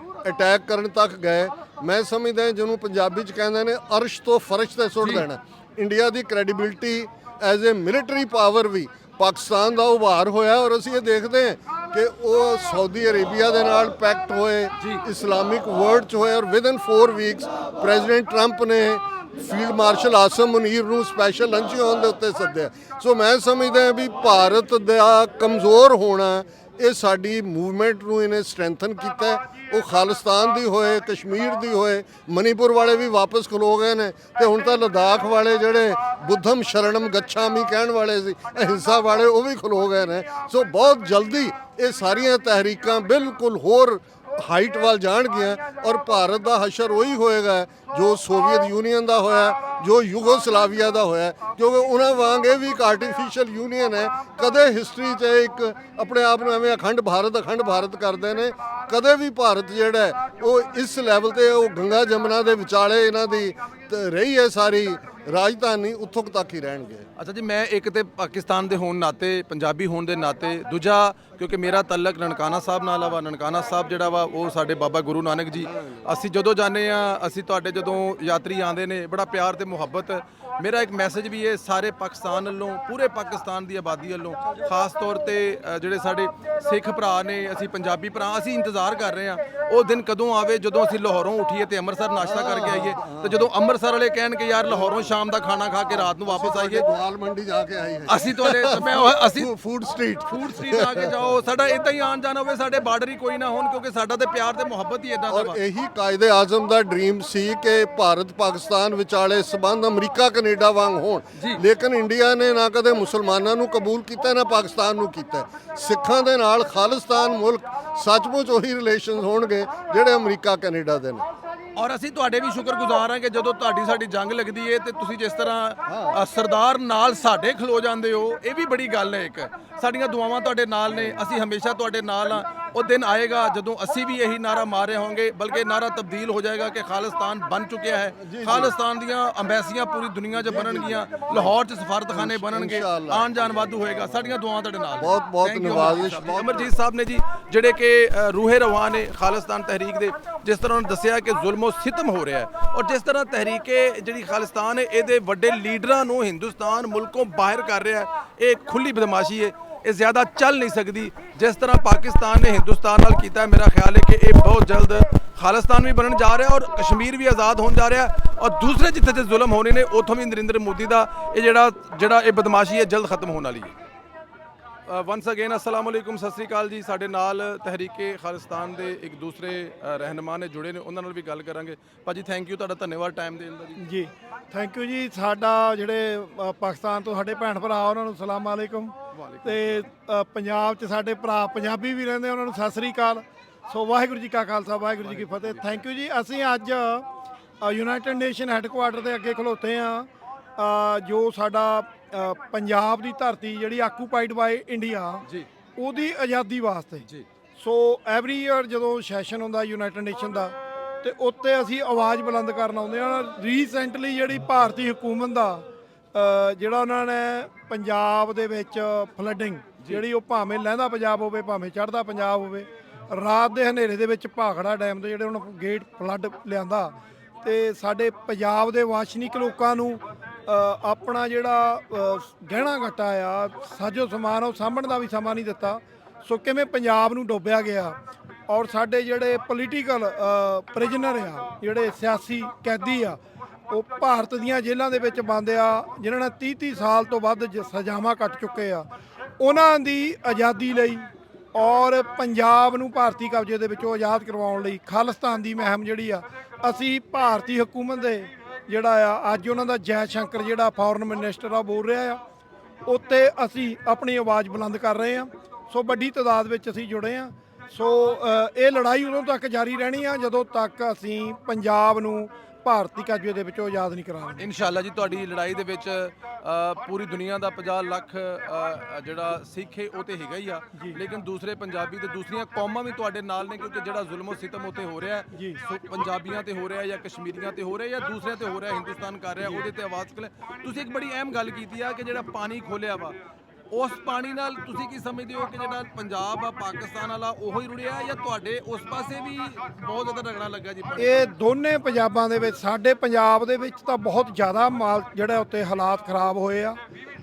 ਅਟੈਕ ਕਰਨ ਤੱਕ ਗਏ। ਮੈਂ ਸਮਝਦਾ ਜਿਹਨੂੰ ਪੰਜਾਬੀ 'ਚ ਕਹਿੰਦੇ ਨੇ ਅਰਸ਼ ਤੋਂ ਫਰਸ਼ ਤੇ ਸੁੱਟ ਦੇਣਾ। ਇੰਡੀਆ ਦੀ credibility as a military power ਵੀ ਪਾਕਿਸਤਾਨ ਦਾ ਉਭਾਰ ਹੋਇਆ। ਔਰ ਅਸੀਂ ਇਹ ਦੇਖਦੇ ਹਾਂ ਕਿ ਉਹ ਸਾਊਦੀ ਅਰੇਬੀਆ ਦੇ ਨਾਲ ਪੈਕਟ ਹੋਏ, ਇਸਲਾਮਿਕ ਵਰਲਡ 'ਚ ਹੋਏ, ਔਰ ਵਿਦਨ 4 ਵੀਕਸ ਪ੍ਰੈਜ਼ੀਡੈਂਟ ਟਰੰਪ ਨੇ ਫੀਲਡ ਮਾਰਸ਼ਲ ਆਸਮ ਮੁਨੀਰ ਨੂੰ ਸਪੈਸ਼ਲ ਲੰਚ ਦੇ ਉੱਤੇ ਸੱਦਿਆ। ਸੋ ਮੈਂ ਸਮਝਦਾ ਵੀ ਭਾਰਤ ਦਾ ਕਮਜ਼ੋਰ ਹੋਣਾ ਇਹ ਸਾਡੀ ਮੂਵਮੈਂਟ ਨੂੰ ਇਹਨੇ ਸਟਰੈਂਥਨ ਕੀਤਾ ਹੈ। ਉਹ ਖਾਲਿਸਤਾਨ ਦੀ ਹੋਏ, ਕਸ਼ਮੀਰ ਦੀ ਹੋਏ, ਮਨੀਪੁਰ ਵਾਲੇ ਵੀ ਵਾਪਸ ਖਲੋ ਗਏ ਨੇ, ਤੇ ਹੁਣ ਤਾਂ ਲਦਾਖ ਵਾਲੇ ਜਿਹੜੇ ਬੁੱਧਮ ਸ਼ਰਣਮ ਗੱਛਾਮੀ ਕਹਿਣ ਵਾਲੇ ਸੀ, ਅਹਿੰਸਾ ਵਾਲੇ, ਉਹ ਵੀ ਖਲੋ ਗਏ ਨੇ। ਸੋ ਬਹੁਤ ਜਲਦੀ ਇਹ ਸਾਰੀਆਂ ਤਹਿਰੀਕਾਂ ਬਿਲਕੁਲ ਹੋਰ ਹਾਈਟ ਵੱਲ ਜਾਣਗੀਆਂ, ਔਰ ਭਾਰਤ ਦਾ ਹਸ਼ਰ ਉਹੀ ਹੋਏਗਾ ਜੋ ਸੋਵੀਅਤ ਯੂਨੀਅਨ ਦਾ ਹੋਇਆ, ਜੋ ਯੂਗੋਸਲਾਵੀਆ ਦਾ ਹੋਇਆ, ਕਿਉਂਕਿ ਉਹਨਾਂ ਵਾਂਗ ਇਹ ਵੀ ਇੱਕ ਆਰਟੀਫੀਸ਼ੀਅਲ ਯੂਨੀਅਨ ਹੈ। ਕਦੇ ਹਿਸਟਰੀ 'ਚ ਇੱਕ ਆਪਣੇ ਆਪ ਨੂੰ ਐਵੇਂ ਅਖੰਡ ਭਾਰਤ ਕਰਦੇ ਨੇ, ਕਦੇ ਵੀ ਭਾਰਤ ਜਿਹੜਾ ਉਹ ਇਸ ਲੈਵਲ ਤੇ ਉਹ ਗੰਗਾ ਜਮਨਾ ਦੇ ਵਿਚਾਲੇ ਇਹਨਾਂ ਦੀ ਰਹੀ ਹੈ ਸਾਰੀ ਰਾਜਧਾਨੀ, ਉੱਥੋਂ ਤੱਕ ਹੀ ਰਹਿਣਗੇ। ਅੱਛਾ ਜੀ, ਮੈਂ ਇੱਕ ਤੇ ਪਾਕਿਸਤਾਨ ਦੇ ਹੋਣ ਨਾਤੇ, ਪੰਜਾਬੀ ਹੋਣ ਦੇ ਨਾਤੇ, ਦੂਜਾ ਕਿਉਂਕਿ ਮੇਰਾ ਤਾਲੁਕ ਨਨਕਾਣਾ ਸਾਹਿਬ ਨਾਲ ਵਾ। ਨਨਕਾਣਾ ਸਾਹਿਬ ਜਿਹੜਾ ਵਾ ਉਹ ਸਾਡੇ ਬਾਬਾ ਗੁਰੂ ਨਾਨਕ ਜੀ, ਅਸੀਂ ਜਦੋਂ ਜਾਂਦੇ ਆ, ਅਸੀਂ ਤੁਹਾਡੇ ਜਦੋਂ ਯਾਤਰੀ ਆਉਂਦੇ ਨੇ ਬੜਾ ਪਿਆਰ ਤੇ ਮੁਹੱਬਤ ਮੇਰਾ ਇੱਕ ਮੈਸੇਜ ਵੀ ਹੈ ਸਾਰੇ ਪਾਕਿਸਤਾਨ ਵੱਲੋਂ, ਪੂਰੇ ਪਾਕਿਸਤਾਨ ਦੀ ਆਬਾਦੀ ਵੱਲੋਂ, ਖਾਸ ਤੌਰ ਤੇ ਜਿਹੜੇ ਸਾਡੇ ਸਿੱਖ ਭਰਾ ਨੇ, ਅਸੀਂ ਪੰਜਾਬੀ ਭਰਾ, ਅਸੀਂ ਇੰਤਜ਼ਾਰ ਕਰ ਰਹੇ ਹਾਂ ਉਹ ਦਿਨ ਕਦੋਂ ਆਵੇ ਜਦੋਂ ਅਸੀਂ ਲਾਹੌਰੋਂ ਉੱਠੀਏ ਤੇ ਅੰਮ੍ਰਿਤਸਰ ਨਾਸ਼ਤਾ ਕਰਕੇ ਆਈਏ, ਤੇ ਜਦੋਂ ਅੰਮ੍ਰਿਤਸਰ ਵਾਲੇ ਕਹਿਣ ਕਿ ਯਾਰ ਲਾਹੌਰੋਂ ਸ਼ਾਮ ਦਾ ਖਾਣਾ ਖਾ ਕੇ ਰਾਤ ਨੂੰ ਵਾਪਸ ਆਈਏ। ਗਵਾਲ ਮੰਡੀ ਜਾ ਕੇ ਆਈ ਹੈ ਅਸੀਂ ਤੁਹਾਡੇ ਅਸੀਂ ਫੂਡ ਸਟਰੀਟ ਆ ਕੇ ਜਾਓ, ਸਾਡਾ ਇਦਾਂ ਹੀ ਆਉਣ ਜਾਣਾ ਹੋਵੇ, ਸਾਡੇ ਬਾਰਡਰ ਹੀ ਕੋਈ ਨਾ ਹੋਣ, ਕਿਉਂਕਿ ਸਾਡਾ ਤੇ ਪਿਆਰ ਤੇ ਮੁਹੱਬਤ ਹੀ ਇਦਾਂ ਦਾ ਔਰ ਵਾ। ਇਹੀ ਕਾਇਦੇ ਆਜ਼ਮ ਦਾ ਡ੍ਰੀਮ ਸੀ ਕਿ ਭਾਰਤ ਪਾਕਿਸਤਾਨ ਵਿਚਾਲੇ ਸਬੰਧ ਅਮਰੀਕਾ ਕੈਨੇਡਾ ਵਾਂਗ ਹੋਣ, ਲੇਕਿਨ ਇੰਡੀਆ ਨੇ ਨਾ ਕਦੇ ਮੁਸਲਮਾਨਾਂ ਨੂੰ ਕਬੂਲ ਕੀਤਾ ਨਾ ਪਾਕਿਸਤਾਨ ਨੂੰ ਕੀਤਾ। ਸਿੱਖਾਂ ਦੇ ਨਾਲ ਖਾਲਿਸਤਾਨ ਮੁਲਕ ਸੱਚਮੁੱਚ ਉਹੀ ਰਿਲੇਸ਼ਨਸ ਹੋਣਗੇ ਜਿਹੜੇ ਅਮਰੀਕਾ ਕੈਨੇਡਾ ਦੇ ਨੇ। ਔਰ ਅਸੀਂ ਤੁਹਾਡੇ ਵੀ ਸ਼ੁਕਰਗੁਜ਼ਾਰ ਹਾਂ ਕਿ ਜਦੋਂ ਤੁਹਾਡੀ ਸਾਡੀ ਜੰਗ ਲੱਗਦੀ ਹੈ ਤੇ ਤੁਸੀਂ ਜਿਸ ਤਰ੍ਹਾਂ ਸਰਦਾਰ ਨਾਲ ਸਾਡੇ ਖਲੋ ਜਾਂਦੇ ਹੋ, ਇਹ ਵੀ ਬੜੀ ਗੱਲ ਹੈ। ਇੱਕ ਸਾਡੀਆਂ ਦੁਆਵਾਂ ਤੁਹਾਡੇ ਨਾਲ ਨੇ, ਅਸੀਂ ਹਮੇਸ਼ਾ ਤੁਹਾਡੇ ਨਾਲ ਹਾਂ। ਉਹ ਦਿਨ ਆਏਗਾ ਜਦੋਂ ਅਸੀਂ ਵੀ ਇਹੀ ਨਾਰਾ ਮਾਰ ਰਹੇ ਹੋਵਾਂਗੇ, ਬਲਕਿ ਨਾਰਾ ਤਬਦੀਲ ਹੋ ਜਾਏਗਾ ਕਿ ਖਾਲਿਸਤਾਨ ਬਣ ਚੁੱਕਿਆ ਹੈ। ਖਾਲਿਸਤਾਨ ਦੀਆਂ ਅੰਬੈਸੀਆਂ ਪੂਰੀ ਦੁਨੀਆ 'ਚ ਬਣਨਗੀਆਂ, ਲਾਹੌਰ 'ਚ ਸਫਾਰਤਖਾਨੇ ਬਣਨਗੇ, ਆਉਣ ਜਾਣ ਵਾਧੂ ਹੋਏਗਾ। ਸਾਡੀਆਂ ਦੁਆਵਾਂ ਤੁਹਾਡੇ ਨਾਲ। ਬਹੁਤ ਬਹੁਤ Thank you ਨਵਾਜ਼ਿਸ਼। ਅਮਰਜੀਤ ਸਾਹਿਬ ਨੇ ਜੀ, ਜਿਹੜੇ ਕਿ ਰੂਹੇ ਰਵਾਂ ਨੇ ਖਾਲਿਸਤਾਨ ਤਹਿਰੀਕ ਦੇ, ਜਿਸ ਤਰ੍ਹਾਂ ਉਹਨਾਂ ਦੱਸਿਆ ਕਿ ਜ਼ੁਲਮੋ ਸਿਤਮ ਹੋ ਰਿਹਾ ਹੈ, ਔਰ ਜਿਸ ਤਰ੍ਹਾਂ ਤਹਿਰੀਕੇ ਜਿਹੜੀ ਖਾਲਿਸਤਾਨ ਹੈ ਇਹਦੇ ਵੱਡੇ ਲੀਡਰਾਂ ਨੂੰ ਹਿੰਦੁਸਤਾਨ ਮੁਲਕੋਂ ਬਾਹਰ ਕਰ ਰਿਹਾ ਹੈ, ਇਹ ਖੁੱਲੀ ਬਦਮਾਸ਼ੀ ਹੈ, ਇਹ ਜ਼ਿਆਦਾ ਚੱਲ ਨਹੀਂ ਸਕਦੀ। ਜਿਸ ਤਰ੍ਹਾਂ ਪਾਕਿਸਤਾਨ ਨੇ ਹਿੰਦੁਸਤਾਨ ਨਾਲ ਕੀਤਾ ਹੈ, ਮੇਰਾ ਖਿਆਲ ਹੈ ਕਿ ਇਹ ਬਹੁਤ ਜਲਦ ਖਾਲਿਸਤਾਨ ਵੀ ਬਣਨ ਜਾ ਰਿਹਾ ਔਰ ਕਸ਼ਮੀਰ ਵੀ ਆਜ਼ਾਦ ਹੋਣ ਜਾ ਰਿਹਾ, ਔਰ ਦੂਸਰੇ ਜਿੱਥੇ ਤੇ ਜ਼ੁਲਮ ਹੋਣੇ ਨੇ ਉੱਥੋਂ ਵੀ ਨਰਿੰਦਰ ਮੋਦੀ ਦਾ ਇਹ ਜਿਹੜਾ ਇਹ ਬਦਮਾਸ਼ੀ ਹੈ ਜਲਦ ਖਤਮ ਹੋਣ ਵਾਲੀ ਹੈ। ਵਨਸ ਅਗੇਨ ਅਸਲਾਮ ਅਲੈਕੁਮ, ਸਤਿ ਸ੍ਰੀ ਅਕਾਲ ਜੀ। ਸਾਡੇ ਨਾਲ ਤਹਿਰੀਕੇ ਖਾਲਿਸਤਾਨ ਦੇ ਇੱਕ ਦੂਸਰੇ ਰਹਿਨੁਮਾ ਨੇ ਜੁੜੇ ਨੇ, ਉਹਨਾਂ ਨਾਲ ਵੀ ਗੱਲ ਕਰਾਂਗੇ। ਭਾਜੀ ਥੈਂਕ ਯੂ, ਤੁਹਾਡਾ ਧੰਨਵਾਦ ਟਾਈਮ ਦੇਣ ਦਾ ਜੀ। ਜੀ ਥੈਂਕ ਯੂ ਜੀ। ਸਾਡਾ ਜਿਹੜੇ ਪਾਕਿਸਤਾਨ ਤੋਂ ਸਾਡੇ ਭੈਣ ਭਰਾ ਉਹਨਾਂ ਨੂੰ ਸਲਾਮ ਅਲੈਕੁਮ, ਤੇ ਪੰਜਾਬ 'ਚ ਸਾਡੇ ਭਰਾ ਪੰਜਾਬੀ ਵੀ ਰਹਿੰਦੇ ਉਹਨਾਂ ਨੂੰ ਸਤਿ ਸ੍ਰੀ ਅਕਾਲ। ਸੋ ਵਾਹਿਗੁਰੂ ਜੀ ਕਾ ਖਾਲਸਾ ਵਾਹਿਗੁਰੂ ਜੀ ਕੀ ਫਤਿਹ। ਥੈਂਕ ਯੂ ਜੀ। ਅਸੀਂ ਅੱਜ ਯੂਨਾਈਟਿਡ ਨੇਸ਼ਨ ਹੈੱਡਕੁਆਟਰ ਦੇ ਅੱਗੇ ਖਲੋਤੇ ਹਾਂ। ਜੋ ਸਾਡਾ ਪੰਜਾਬ ਦੀ ਧਰਤੀ ਜਿਹੜੀ ਆਕੂਪਾਈਡ ਬਾਈ ਇੰਡੀਆ ਜੀ, ਉਹਦੀ ਆਜ਼ਾਦੀ ਵਾਸਤੇ ਜੀ। ਸੋ ਐਵਰੀ ਈਅਰ ਜਦੋਂ ਸੈਸ਼ਨ ਹੁੰਦਾ ਯੂਨਾਈਟਿਡ ਨੇਸ਼ਨ ਦਾ, ਤੇ ਉੱਤੇ ਅਸੀਂ ਆਵਾਜ਼ ਬੁਲੰਦ ਕਰਨ ਆਉਂਦੇ ਹਾਂ। ਰੀਸੈਂਟਲੀ ਜਿਹੜੀ ਭਾਰਤੀ ਹਕੂਮਤ ਦਾ ਜਿਹੜਾ ਉਹਨਾਂ ਨੇ ਪੰਜਾਬ ਦੇ ਵਿੱਚ ਫਲੱਡਿੰਗ, ਜਿਹੜੀ ਉਹ ਭਾਵੇਂ ਲਹਿੰਦਾ ਪੰਜਾਬ ਹੋਵੇ ਭਾਵੇਂ ਚੜ੍ਹਦਾ ਪੰਜਾਬ ਹੋਵੇ, ਰਾਤ ਦੇ ਹਨੇਰੇ ਦੇ ਵਿੱਚ ਭਾਖੜਾ ਡੈਮ ਦੇ ਜਿਹੜੇ ਉਹਨਾਂ ਗੇਟ ਫਲੱਡ ਲਿਆਂਦਾ, ਤੇ ਸਾਡੇ ਪੰਜਾਬ ਦੇ ਵਾਸ਼ਨੀਕ ਲੋਕਾਂ ਨੂੰ ਆਪਣਾ ਜਿਹੜਾ ਗਹਿਣਾ ਗੱਟਾ ਆ, ਸਾਜੋ ਸਮਾਨ, ਉਹ ਸਾਂਭਣ ਦਾ ਵੀ ਸਮਾਂ ਨਹੀਂ ਦਿੱਤਾ। ਸੋ ਕਿਵੇਂ ਪੰਜਾਬ ਨੂੰ ਡੋਬਿਆ ਗਿਆ, ਔਰ ਸਾਡੇ ਜਿਹੜੇ ਪੋਲੀਟੀਕਲ ਪ੍ਰਿਜ਼ਨਰ ਆ, ਜਿਹੜੇ ਸਿਆਸੀ ਕੈਦੀ ਆ, ਉਹ ਭਾਰਤ ਦੀਆਂ ਜੇਲ੍ਹਾਂ ਦੇ ਵਿੱਚ ਬੰਦ ਆ, ਜਿਨ੍ਹਾਂ ਨੇ 30-30 ਸਾਲ ਤੋਂ ਵੱਧ ਸਜ਼ਾਵਾਂ ਕੱਟ ਚੁੱਕੇ ਆ। ਉਹਨਾਂ ਦੀ ਆਜ਼ਾਦੀ ਲਈ ਔਰ ਪੰਜਾਬ ਨੂੰ ਭਾਰਤੀ ਕਬਜ਼ੇ ਦੇ ਵਿੱਚੋਂ ਆਜ਼ਾਦ ਕਰਵਾਉਣ ਲਈ ਖਾਲਿਸਤਾਨ ਦੀ ਮੁਹਿੰਮ ਜਿਹੜੀ ਆ, ਅਸੀਂ ਭਾਰਤੀ ਹਕੂਮਤ ਦੇ ਜਿਹੜਾ ਆ, ਅੱਜ ਉਹਨਾਂ ਦਾ ਜੈ ਸ਼ੰਕਰ ਜਿਹੜਾ ਫੋਰਨ ਮਿਨਿਸਟਰ ਆ ਬੋਲ ਰਿਹਾ ਆ, ਉੱਤੇ ਅਸੀਂ ਆਪਣੀ ਆਵਾਜ਼ ਬੁਲੰਦ ਕਰ ਰਹੇ ਹਾਂ। ਸੋ ਵੱਡੀ ਤਾਦਾਦ ਵਿੱਚ ਅਸੀਂ ਜੁੜੇ ਹਾਂ। ਸੋ ਇਹ ਲੜਾਈ ਉਦੋਂ ਤੱਕ ਜਾਰੀ ਰਹਿਣੀ ਆ ਜਦੋਂ ਤੱਕ ਅਸੀਂ ਪੰਜਾਬ ਨੂੰ ਭਾਰਤੀ ਕਬਜ਼ੇ ਦੇ ਵਿੱਚੋਂ ਆਜ਼ਾਦ ਨਹੀਂ ਕਰਾਂਗੇ। ਇਨਸ਼ਾਅੱਲਾ ਜੀ, ਤੁਹਾਡੀ ਲੜਾਈ ਦੇ ਵਿੱਚ ਪੂਰੀ ਦੁਨੀਆ ਦਾ 50 ਲੱਖ ਜਿਹੜਾ ਸਿੱਖ ਹੈ ਉਹ ਤੇ ਹੈਗਾ ਹੀ ਆ, ਲੇਕਿਨ ਦੂਸਰੇ ਪੰਜਾਬੀ ਤੇ ਦੂਸਰੀਆਂ ਕੌਮਾਂ ਵੀ ਤੁਹਾਡੇ ਨਾਲ ਨੇ, ਕਿਉਂਕਿ ਜਿਹੜਾ ਜ਼ੁਲਮ ਸਿਤਮ ਉੱਤੇ ਹੋ ਰਿਹਾ ਹੈ, ਪੰਜਾਬੀਆਂ ਤੇ ਹੋ ਰਿਹਾ ਜਾਂ ਕਸ਼ਮੀਰੀਆਂ ਤੇ ਹੋ ਰਿਹਾ ਜਾਂ ਦੂਸਰਿਆਂ ਤੇ ਹੋ ਰਿਹਾ, ਹਿੰਦੁਸਤਾਨ ਕਰ ਰਿਹਾ, ਉਹਦੇ ਤੇ ਆਵਾਜ਼ ਚੁੱਕ ਲੈ। ਤੁਸੀਂ ਇੱਕ ਬੜੀ ਅਹਿਮ ਗੱਲ ਕੀਤੀ ਆ ਕਿ ਜਿਹੜਾ ਪਾਣੀ ਖੋਲਿਆ ਵਾ, ਉਸ ਪਾਣੀ ਨਾਲ ਤੁਸੀਂ ਕੀ ਸਮਝਦੇ ਹੋ ਕਿ ਜਿਹੜਾ ਪੰਜਾਬ ਆ ਪਾਕਿਸਤਾਨ ਵਾਲਾ ਉਹੋ ਹੀ ਰੁੜਿਆ, ਜਾਂ ਤੁਹਾਡੇ ਉਸ ਪਾਸੇ ਵੀ ਬਹੁਤ ਜ਼ਿਆਦਾ ਰਗੜਾ ਲੱਗਾ ਜੀ? ਇਹ ਦੋਨੇ ਪੰਜਾਬਾਂ ਦੇ ਵਿੱਚ, ਸਾਡੇ ਪੰਜਾਬ ਦੇ ਵਿੱਚ ਤਾਂ ਬਹੁਤ ਜ਼ਿਆਦਾ ਮਾਲ ਜਿਹੜਾ ਉੱਤੇ ਹਾਲਾਤ ਖਰਾਬ ਹੋਏ ਆ,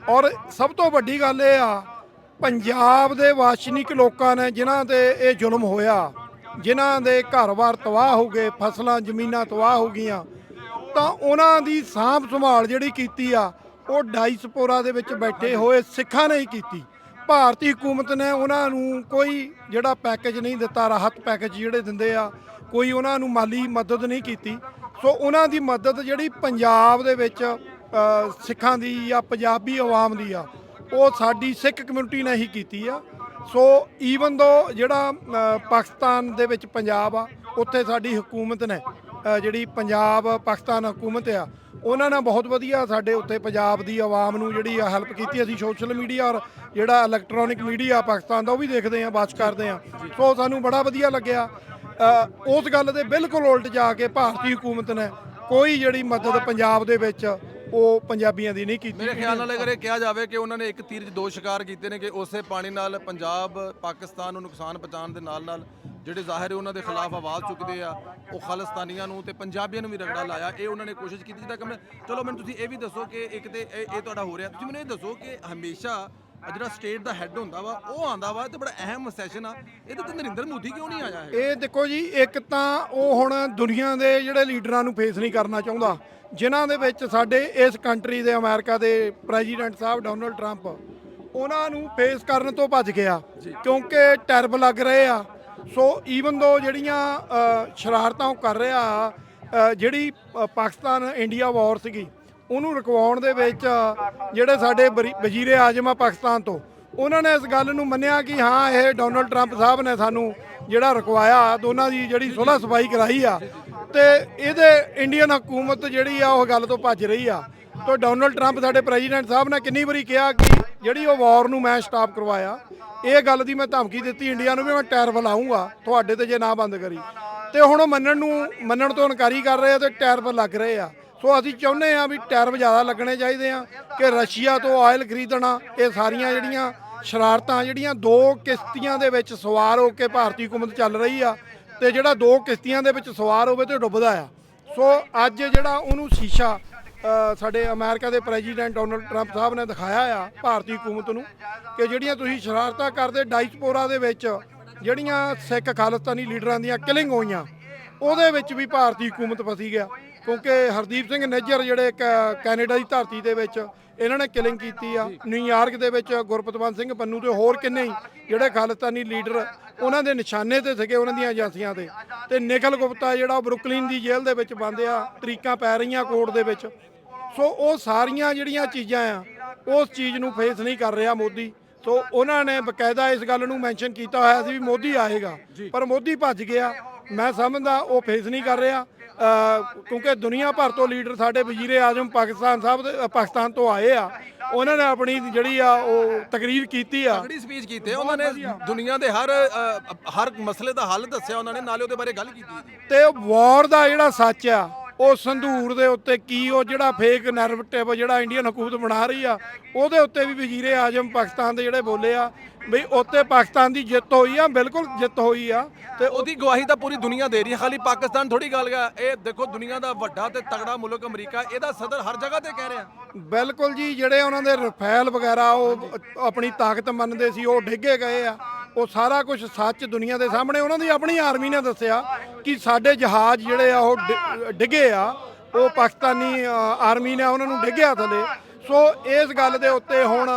ਔਰ ਸਭ ਤੋਂ ਵੱਡੀ ਗੱਲ ਇਹ ਆ, ਪੰਜਾਬ ਦੇ ਵਾਸ਼ਨੀਕ ਲੋਕਾਂ ਨੇ ਜਿਨ੍ਹਾਂ ਤੇ ਇਹ ਜ਼ੁਲਮ ਹੋਇਆ, ਜਿਨ੍ਹਾਂ ਦੇ ਘਰ-ਬਾਰ ਤਬਾਹ ਹੋ ਗਏ, ਫਸਲਾਂ ਜ਼ਮੀਨਾਂ ਤਬਾਹ ਹੋ ਗਈਆਂ, ਤਾਂ ਉਹਨਾਂ ਦੀ ਸਾਂਭ ਸੰਭਾਲ ਜਿਹੜੀ ਕੀਤੀ ਆ, ਉਹ ਡਾਇਸਪੋਰਾ ਦੇ ਵਿੱਚ ਬੈਠੇ ਹੋਏ ਸਿੱਖਾਂ ਨੇ ਹੀ ਕੀਤੀ। ਭਾਰਤੀ ਹਕੂਮਤ ਨੇ ਉਹਨਾਂ ਨੂੰ ਕੋਈ ਜਿਹੜਾ ਪੈਕੇਜ ਨਹੀਂ ਦਿੱਤਾ, ਰਾਹਤ ਪੈਕੇਜ ਜਿਹੜੇ ਦਿੰਦੇ ਆ, ਕੋਈ ਉਹਨਾਂ ਨੂੰ ਮਾਲੀ ਮਦਦ ਨਹੀਂ ਕੀਤੀ। ਸੋ ਉਹਨਾਂ ਦੀ ਮਦਦ ਜਿਹੜੀ ਪੰਜਾਬ ਦੇ ਵਿੱਚ ਸਿੱਖਾਂ ਦੀ ਜਾਂ ਪੰਜਾਬੀ ਆਵਾਮ ਦੀ ਆ, ਉਹ ਸਾਡੀ ਸਿੱਖ ਕਮਿਊਨਿਟੀ ਨੇ ਹੀ ਕੀਤੀ ਆ। ਸੋ ਈਵਨ ਦੋ ਜਿਹੜਾ ਪਾਕਿਸਤਾਨ ਦੇ ਵਿੱਚ ਪੰਜਾਬ ਆ, ਉੱਥੇ ਸਾਡੀ ਹਕੂਮਤ ਨੇ ਜਿਹੜੀ ਪੰਜਾਬ ਪਾਕਿਸਤਾਨ ਹਕੂਮਤ ਆ, ਉਹਨਾਂ ਨੇ ਬਹੁਤ ਵਧੀਆ ਸਾਡੇ ਉੱਤੇ ਪੰਜਾਬ ਦੀ ਆਵਾਮ ਨੂੰ ਜਿਹੜੀ ਆ ਹੈਲਪ ਕੀਤੀ। ਅਸੀਂ ਸੋਸ਼ਲ ਮੀਡੀਆ ਔਰ ਜਿਹੜਾ ਇਲੈਕਟ੍ਰੋਨਿਕ ਮੀਡੀਆ ਪਾਕਿਸਤਾਨ ਦਾ ਉਹ ਵੀ ਦੇਖਦੇ ਹਾਂ, ਵਾਚ ਕਰਦੇ ਹਾਂ। ਸੋ ਸਾਨੂੰ ਬੜਾ ਵਧੀਆ ਲੱਗਿਆ। ਉਸ ਗੱਲ ਦੇ ਬਿਲਕੁਲ ਉਲਟ ਜਾ ਕੇ ਭਾਰਤੀ ਹਕੂਮਤ ਨੇ ਕੋਈ ਜਿਹੜੀ ਮਦਦ ਪੰਜਾਬ ਦੇ ਵਿੱਚ ਉਹ ਪੰਜਾਬੀਆਂ ਦੀ ਨਹੀਂ ਕੀਤੀ। ਮੇਰੇ ਖਿਆਲ ਨਾਲ ਅਗਰ ਇਹ ਕਿਹਾ ਜਾਵੇ ਕਿ ਉਹਨਾਂ ਨੇ ਇੱਕ ਤੀਰ 'ਚ ਦੋ ਸ਼ਿਕਾਰ ਕੀਤੇ ਨੇ, ਕਿ ਉਸੇ ਪਾਣੀ ਨਾਲ ਪੰਜਾਬ ਪਾਕਿਸਤਾਨ ਨੂੰ ਨੁਕਸਾਨ ਪਹੁੰਚਾਉਣ ਦੇ ਨਾਲ ਨਾਲ ਜਿਹੜੇ ਜ਼ਾਹਿਰ ਹੈ ਉਹਨਾਂ ਦੇ ਖਿਲਾਫ ਆਵਾਜ਼ ਚੁੱਕਦੇ ਆ, ਉਹ ਖਾਲਿਸਤਾਨੀਆਂ ਨੂੰ ਤੇ ਪੰਜਾਬੀਆਂ ਨੂੰ ਵੀ ਰਗੜਾ ਲਾਇਆ, ਇਹ ਉਹਨਾਂ ਨੇ ਕੋਸ਼ਿਸ਼ ਕੀਤੀ ਜਿੱਦਾਂ ਕਿ ਚਲੋ ਮੈਨੂੰ ਤੁਸੀਂ ਇਹ ਵੀ ਦੱਸੋ ਕਿ ਇੱਕ ਤੇ ਇਹ ਤੁਹਾਡਾ ਹੋ ਰਿਹਾ, ਤੁਸੀਂ ਮੈਨੂੰ ਇਹ ਦੱਸੋ ਕਿ ਹਮੇਸ਼ਾ ਜਿਹੜਾ ਸਟੇਟ ਦਾ ਹੈੱਡ ਹੁੰਦਾ ਵਾ ਉਹ ਆਂਦਾ ਵਾ ਤੇ ਬੜਾ ਅਹਿਮ ਸੈਸ਼ਨ ਆ, ਇਹਦੇ ਤੇ ਨਰਿੰਦਰ ਮੋਦੀ ਕਿਉਂ ਨਹੀਂ ਆਇਆ ਹੈ? ਇਹ ਦੇਖੋ ਜੀ, ਇੱਕ ਤਾਂ ਉਹ ਹੁਣ ਦੁਨੀਆ ਦੇ ਜਿਹੜੇ ਲੀਡਰਾਂ ਨੂੰ ਫੇਸ ਨਹੀਂ ਕਰਨਾ ਚਾਹੁੰਦਾ, ਜਿਨ੍ਹਾਂ ਦੇ ਵਿੱਚ ਸਾਡੇ ਇਸ ਕੰਟਰੀ ਦੇ ਅਮਰੀਕਾ ਦੇ ਪ੍ਰੈਜ਼ੀਡੈਂਟ ਸਾਹਿਬ ਡੋਨਲਡ ਟਰੰਪ, ਉਹਨਾਂ ਨੂੰ ਫੇਸ ਕਰਨ ਤੋਂ ਭੱਜ ਗਿਆ ਕਿਉਂਕਿ ਟੈਰਬ ਲੱਗ ਰਹੇ ਆ। ਸੋ ਈਵਨ ਦੋ ਜਿਹੜੀਆਂ ਸ਼ਰਾਰਤਾਂ ਉਹ ਕਰ ਰਿਹਾ, ਜਿਹੜੀ ਪਾਕਿਸਤਾਨ ਇੰਡੀਆ ਵਾਰ ਸੀਗੀ ਉਹਨੂੰ ਰੁਕਵਾਉਣ ਦੇ ਵਿੱਚ ਜਿਹੜੇ ਸਾਡੇ ਵਜ਼ੀਰੇ ਆਜ਼ਮ ਆ ਪਾਕਿਸਤਾਨ ਤੋਂ, ਉਹਨਾਂ ਨੇ ਇਸ ਗੱਲ ਨੂੰ ਮੰਨਿਆ ਕਿ ਹਾਂ ਇਹ ਡੋਨਲਡ ਟਰੰਪ ਸਾਹਿਬ ਨੇ ਸਾਨੂੰ ਜਿਹੜਾ ਰੁਕਵਾਇਆ, ਦੋਨਾਂ ਦੀ ਜਿਹੜੀ ਸੁਲ੍ਹਾ ਸਫਾਈ ਕਰਾਈ ਆ, ਤੇ ਇਹਦੇ ਇੰਡੀਅਨ ਹਕੂਮਤ ਜਿਹੜੀ ਆ ਉਹ ਗੱਲ ਤੋਂ ਭੱਜ ਰਹੀ ਆ। ਤਾਂ ਡੋਨਲਡ ਟਰੰਪ ਸਾਡੇ ਪ੍ਰੈਜ਼ੀਡੈਂਟ ਸਾਹਿਬ ਨੇ ਕਿੰਨੀ ਵਾਰੀ ਕਿਹਾ ਕਿ ਜਿਹੜੀ ਉਹ ਵਾਰ ਨੂੰ ਮੈਂ ਸਟਾਪ ਕਰਵਾਇਆ, ਇਹ ਗੱਲ ਦੀ ਮੈਂ ਧਮਕੀ ਦਿੱਤੀ ਇੰਡੀਆ ਨੂੰ ਵੀ ਮੈਂ ਟੈਰਫ ਲਾਊਂਗਾ ਤੁਹਾਡੇ ਤੇ ਜੇ ਨਾ ਬੰਦ ਕਰੀ, ਤੇ ਹੁਣ ਉਹ ਮੰਨਣ ਤੋਂ ਇਨਕਾਰੀ ਕਰ ਰਹੇ ਆ ਤੇ ਟੈਰਫ ਲੱਗ ਰਹੇ ਆ। ਸੋ ਅਸੀਂ ਚਾਹੁੰਦੇ ਆ ਵੀ ਟੈਰਫ ਜ਼ਿਆਦਾ ਲੱਗਣੇ ਚਾਹੀਦੇ ਆ ਕਿ ਰਸ਼ੀਆ ਤੋਂ ਆਇਲ ਖਰੀਦਣਾ, ਇਹ ਸਾਰੀਆਂ ਜਿਹੜੀਆਂ ਸ਼ਰਾਰਤਾਂ ਜਿਹੜੀਆਂ ਦੋ ਕਿਸ਼ਤੀਆਂ ਦੇ ਵਿੱਚ ਸਵਾਰ ਹੋ ਕੇ ਭਾਰਤੀ ਹਕੂਮਤ ਚੱਲ ਰਹੀ ਆ, ਤੇ ਜਿਹੜਾ ਦੋ ਕਿਸ਼ਤੀਆਂ ਦੇ ਵਿੱਚ ਸਵਾਰ ਹੋਵੇ ਤੇ ਡੁੱਬਦਾ ਆ। ਸੋ ਅੱਜ ਜਿਹੜਾ ਉਹਨੂੰ ਸ਼ੀਸ਼ਾ ਸਾਡੇ ਅਮਰੀਕਾ ਦੇ ਪ੍ਰੈਜ਼ੀਡੈਂਟ ਡੋਨਲਡ ਟਰੰਪ ਸਾਹਿਬ ਨੇ ਦਿਖਾਇਆ ਆ ਭਾਰਤੀ ਹਕੂਮਤ ਨੂੰ ਕਿ ਜਿਹੜੀਆਂ ਤੁਸੀਂ ਸ਼ਰਾਰਤਾਂ ਕਰਦੇ, ਡਾਇਸਪੋਰਾ ਦੇ ਵਿੱਚ ਜਿਹੜੀਆਂ ਸਿੱਖ ਖਾਲਿਸਤਾਨੀ ਲੀਡਰਾਂ ਦੀਆਂ ਕਿਲਿੰਗ ਹੋਈਆਂ, ਉਹਦੇ ਵਿੱਚ ਵੀ ਭਾਰਤੀ ਹਕੂਮਤ ਫਸੀ ਗਿਆ ਕਿਉਂਕਿ ਹਰਦੀਪ ਸਿੰਘ ਨਿੱਜਰ ਜਿਹੜੇ ਕੈਨੇਡਾ ਦੀ ਧਰਤੀ ਦੇ ਵਿੱਚ ਇਹਨਾਂ ਨੇ ਕਿਲਿੰਗ ਕੀਤੀ ਆ। ਨਿਊਯਾਰਕ ਦੇ ਵਿੱਚ ਗੁਰਪਤਵੰਤ ਸਿੰਘ ਪੰਨੂ ਤੇ ਹੋਰ ਕਿੰਨੇ ਹੀ ਜਿਹੜੇ ਖਾਲਿਸਤਾਨੀ ਲੀਡਰ ਉਹਨਾਂ ਦੇ ਨਿਸ਼ਾਨੇ ਤੇ ਸੀਗੇ, ਉਹਨਾਂ ਦੀਆਂ ਏਜੰਸੀਆਂ ਤੇ। ਤੇ ਨਿਖਿਲ ਗੁਪਤਾ ਜਿਹੜਾ ਬਰੁਕਲਿਨ ਦੀ ਜੇਲ੍ਹ ਦੇ ਵਿੱਚ ਬੰਦ ਆ, ਤਰੀਕਾਂ ਪੈ ਰਹੀਆਂ ਕੋਰਟ ਦੇ ਵਿੱਚ। ਸੋ ਉਹ ਸਾਰੀਆਂ ਜਿਹੜੀਆਂ ਚੀਜ਼ਾਂ ਆ ਉਸ ਚੀਜ਼ ਨੂੰ ਫੇਸ ਨਹੀਂ ਕਰ ਰਿਹਾ ਮੋਦੀ। ਸੋ ਉਹਨਾਂ ਨੇ ਬਕਾਇਦਾ ਇਸ ਗੱਲ ਨੂੰ ਮੈਂਸ਼ਨ ਕੀਤਾ ਹੋਇਆ ਸੀ ਵੀ ਮੋਦੀ ਆਏਗਾ, ਪਰ ਮੋਦੀ ਭੱਜ ਗਿਆ। ਮੈਂ ਸਮਝਦਾ ਉਹ ਫੇਸ ਨਹੀਂ ਕਰ ਰਿਹਾ ਕਿਉਂਕਿ ਦੁਨੀਆ ਭਰ ਤੋਂ ਲੀਡਰ ਸਾਡੇ ਵਜ਼ੀਰੇ ਆਜ਼ਮ ਪਾਕਿਸਤਾਨ ਤੋਂ ਆਏ ਆ, ਉਹਨਾਂ ਨੇ ਆਪਣੀ ਜਿਹੜੀ ਆ ਉਹ ਤਕਰੀਰ ਕੀਤੀ ਆ, ਤਗੜੀ ਸਪੀਚ ਕੀਤੀ ਉਹਨਾਂ ਨੇ, ਦੁਨੀਆ ਦੇ ਹਰ ਮਸਲੇ ਦਾ ਹੱਲ ਦੱਸਿਆ ਉਹਨਾਂ ਨੇ, ਨਾਲੇ ਉਹਦੇ ਬਾਰੇ ਗੱਲ ਕੀਤੀ। ਤੇ ਵਾਰ ਦਾ ਜਿਹੜਾ ਸੱਚ ਆ ਉਹ ਸੰਧੂਰ ਦੇ ਉੱਤੇ ਕੀ ਉਹ ਜਿਹੜਾ ਫੇਕ ਨੈਰੇਟਿਵ ਜਿਹੜਾ ਇੰਡੀਅਨ ਹਕੂਮਤ ਬਣਾ ਰਹੀ ਆ, ਉਹਦੇ ਉੱਤੇ ਵੀ ਵਜ਼ੀਰੇ ਆਜ਼ਮ ਪਾਕਿਸਤਾਨ ਦੇ ਜਿਹੜੇ ਬੋਲੇ ਆ ਬਈ ਉੱਤੇ ਪਾਕਿਸਤਾਨ ਦੀ ਜਿੱਤ ਹੋਈ ਆ, ਬਿਲਕੁਲ ਜਿੱਤ ਹੋਈ ਆ। ਤੇ ਉਹਦੀ ਗਵਾਹੀ ਤਾਂ ਪੂਰੀ ਦੁਨੀਆ ਦੇ ਰਹੀ ਹੈ, ਖਾਲੀ ਪਾਕਿਸਤਾਨ ਥੋੜੀ ਗੱਲ ਗਾ। ਇਹ ਦੇਖੋ ਦੁਨੀਆ ਦਾ ਵੱਡਾ ਤੇ ਤਗੜਾ ਮੁਲਕ ਅਮਰੀਕਾ, ਇਹਦਾ ਸਦਰ ਹਰ ਜਗ੍ਹਾ ਤੇ ਕਹਿ ਰਿਹਾ। ਬਿਲਕੁਲ ਜੀ, ਜਿਹੜੇ ਉਹਨਾਂ ਦੇ ਰਫੇਲ ਵਗੈਰਾ ਉਹ ਆਪਣੀ ਤਾਕਤ ਮੰਨਦੇ ਸੀ ਉਹ ਡਿੱਗੇ ਗਏ ਆ। ਉਹ ਸਾਰਾ ਕੁਝ ਸੱਚ ਦੁਨੀਆ ਦੇ ਸਾਹਮਣੇ, ਉਹਨਾਂ ਦੀ ਆਪਣੀ ਆਰਮੀ ਨੇ ਦੱਸਿਆ ਕਿ ਸਾਡੇ ਜਹਾਜ਼ ਜਿਹੜੇ ਆ ਉਹ ਡਿੱਗੇ ਆ, ਉਹ ਪਾਕਿਸਤਾਨੀ ਆਰਮੀ ਨੇ ਉਹਨਾਂ ਨੂੰ ਡਿੱਗਿਆ ਥੱਲੇ। ਸੋ ਇਸ ਗੱਲ ਦੇ ਉੱਤੇ ਹੁਣ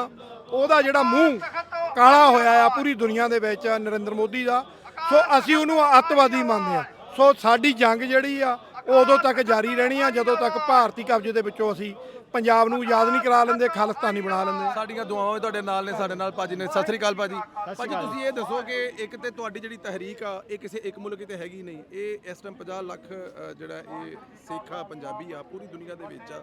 ਉਹਦਾ ਜਿਹੜਾ ਮੂੰਹ ਕਾਲਾ ਹੋਇਆ ਆ ਪੂਰੀ ਦੁਨੀਆ ਦੇ ਵਿੱਚ ਨਰਿੰਦਰ ਮੋਦੀ ਦਾ। ਸੋ ਅਸੀਂ ਉਹਨੂੰ ਅੱਤਵਾਦੀ ਮੰਨਦੇ ਆ। ਸੋ ਸਾਡੀ ਜੰਗ ਜਿਹੜੀ ਆ ਉਹ ਉਦੋਂ ਤੱਕ ਜਾਰੀ ਰਹਿਣੀ ਆ ਜਦੋਂ ਤੱਕ ਭਾਰਤੀ ਕਬਜ਼ੇ ਦੇ ਵਿੱਚੋਂ ਅਸੀਂ ਪੰਜਾਬ ਨੂੰ ਆਜ਼ਾਦ ਨਹੀਂ ਕਰਾ ਲੈਂਦੇ, ਖਾਲਿਸਤਾਨੀ ਬਣਾ ਲੈਂਦੇ। ਸਾਡੀਆਂ ਦੁਆਵਾਂ ਤੁਹਾਡੇ ਨਾਲ ਨੇ, ਸਾਡੇ ਨਾਲ ਭਾਜੀ ਨੇ। ਸਤਿ ਸ੍ਰੀ ਅਕਾਲ ਭਾਜੀ। ਭਾਜੀ ਤੁਸੀਂ ਇਹ ਦੱਸੋ ਕਿ ਇੱਕ ਤੇ ਤੁਹਾਡੀ ਜਿਹੜੀ ਤਹਿਰੀਕ ਆ ਇਹ ਕਿਸੇ ਇੱਕ ਮੁਲਕ ਤੇ ਹੈਗੀ ਨਹੀਂ, ਇਹ ਇਸ ਟਾਈਮ 50 ਲੱਖ ਜਿਹੜਾ ਇਹ ਸਿੱਖ ਆ, ਪੰਜਾਬੀ ਆ, ਪੂਰੀ ਦੁਨੀਆ ਦੇ ਵਿੱਚ ਆ।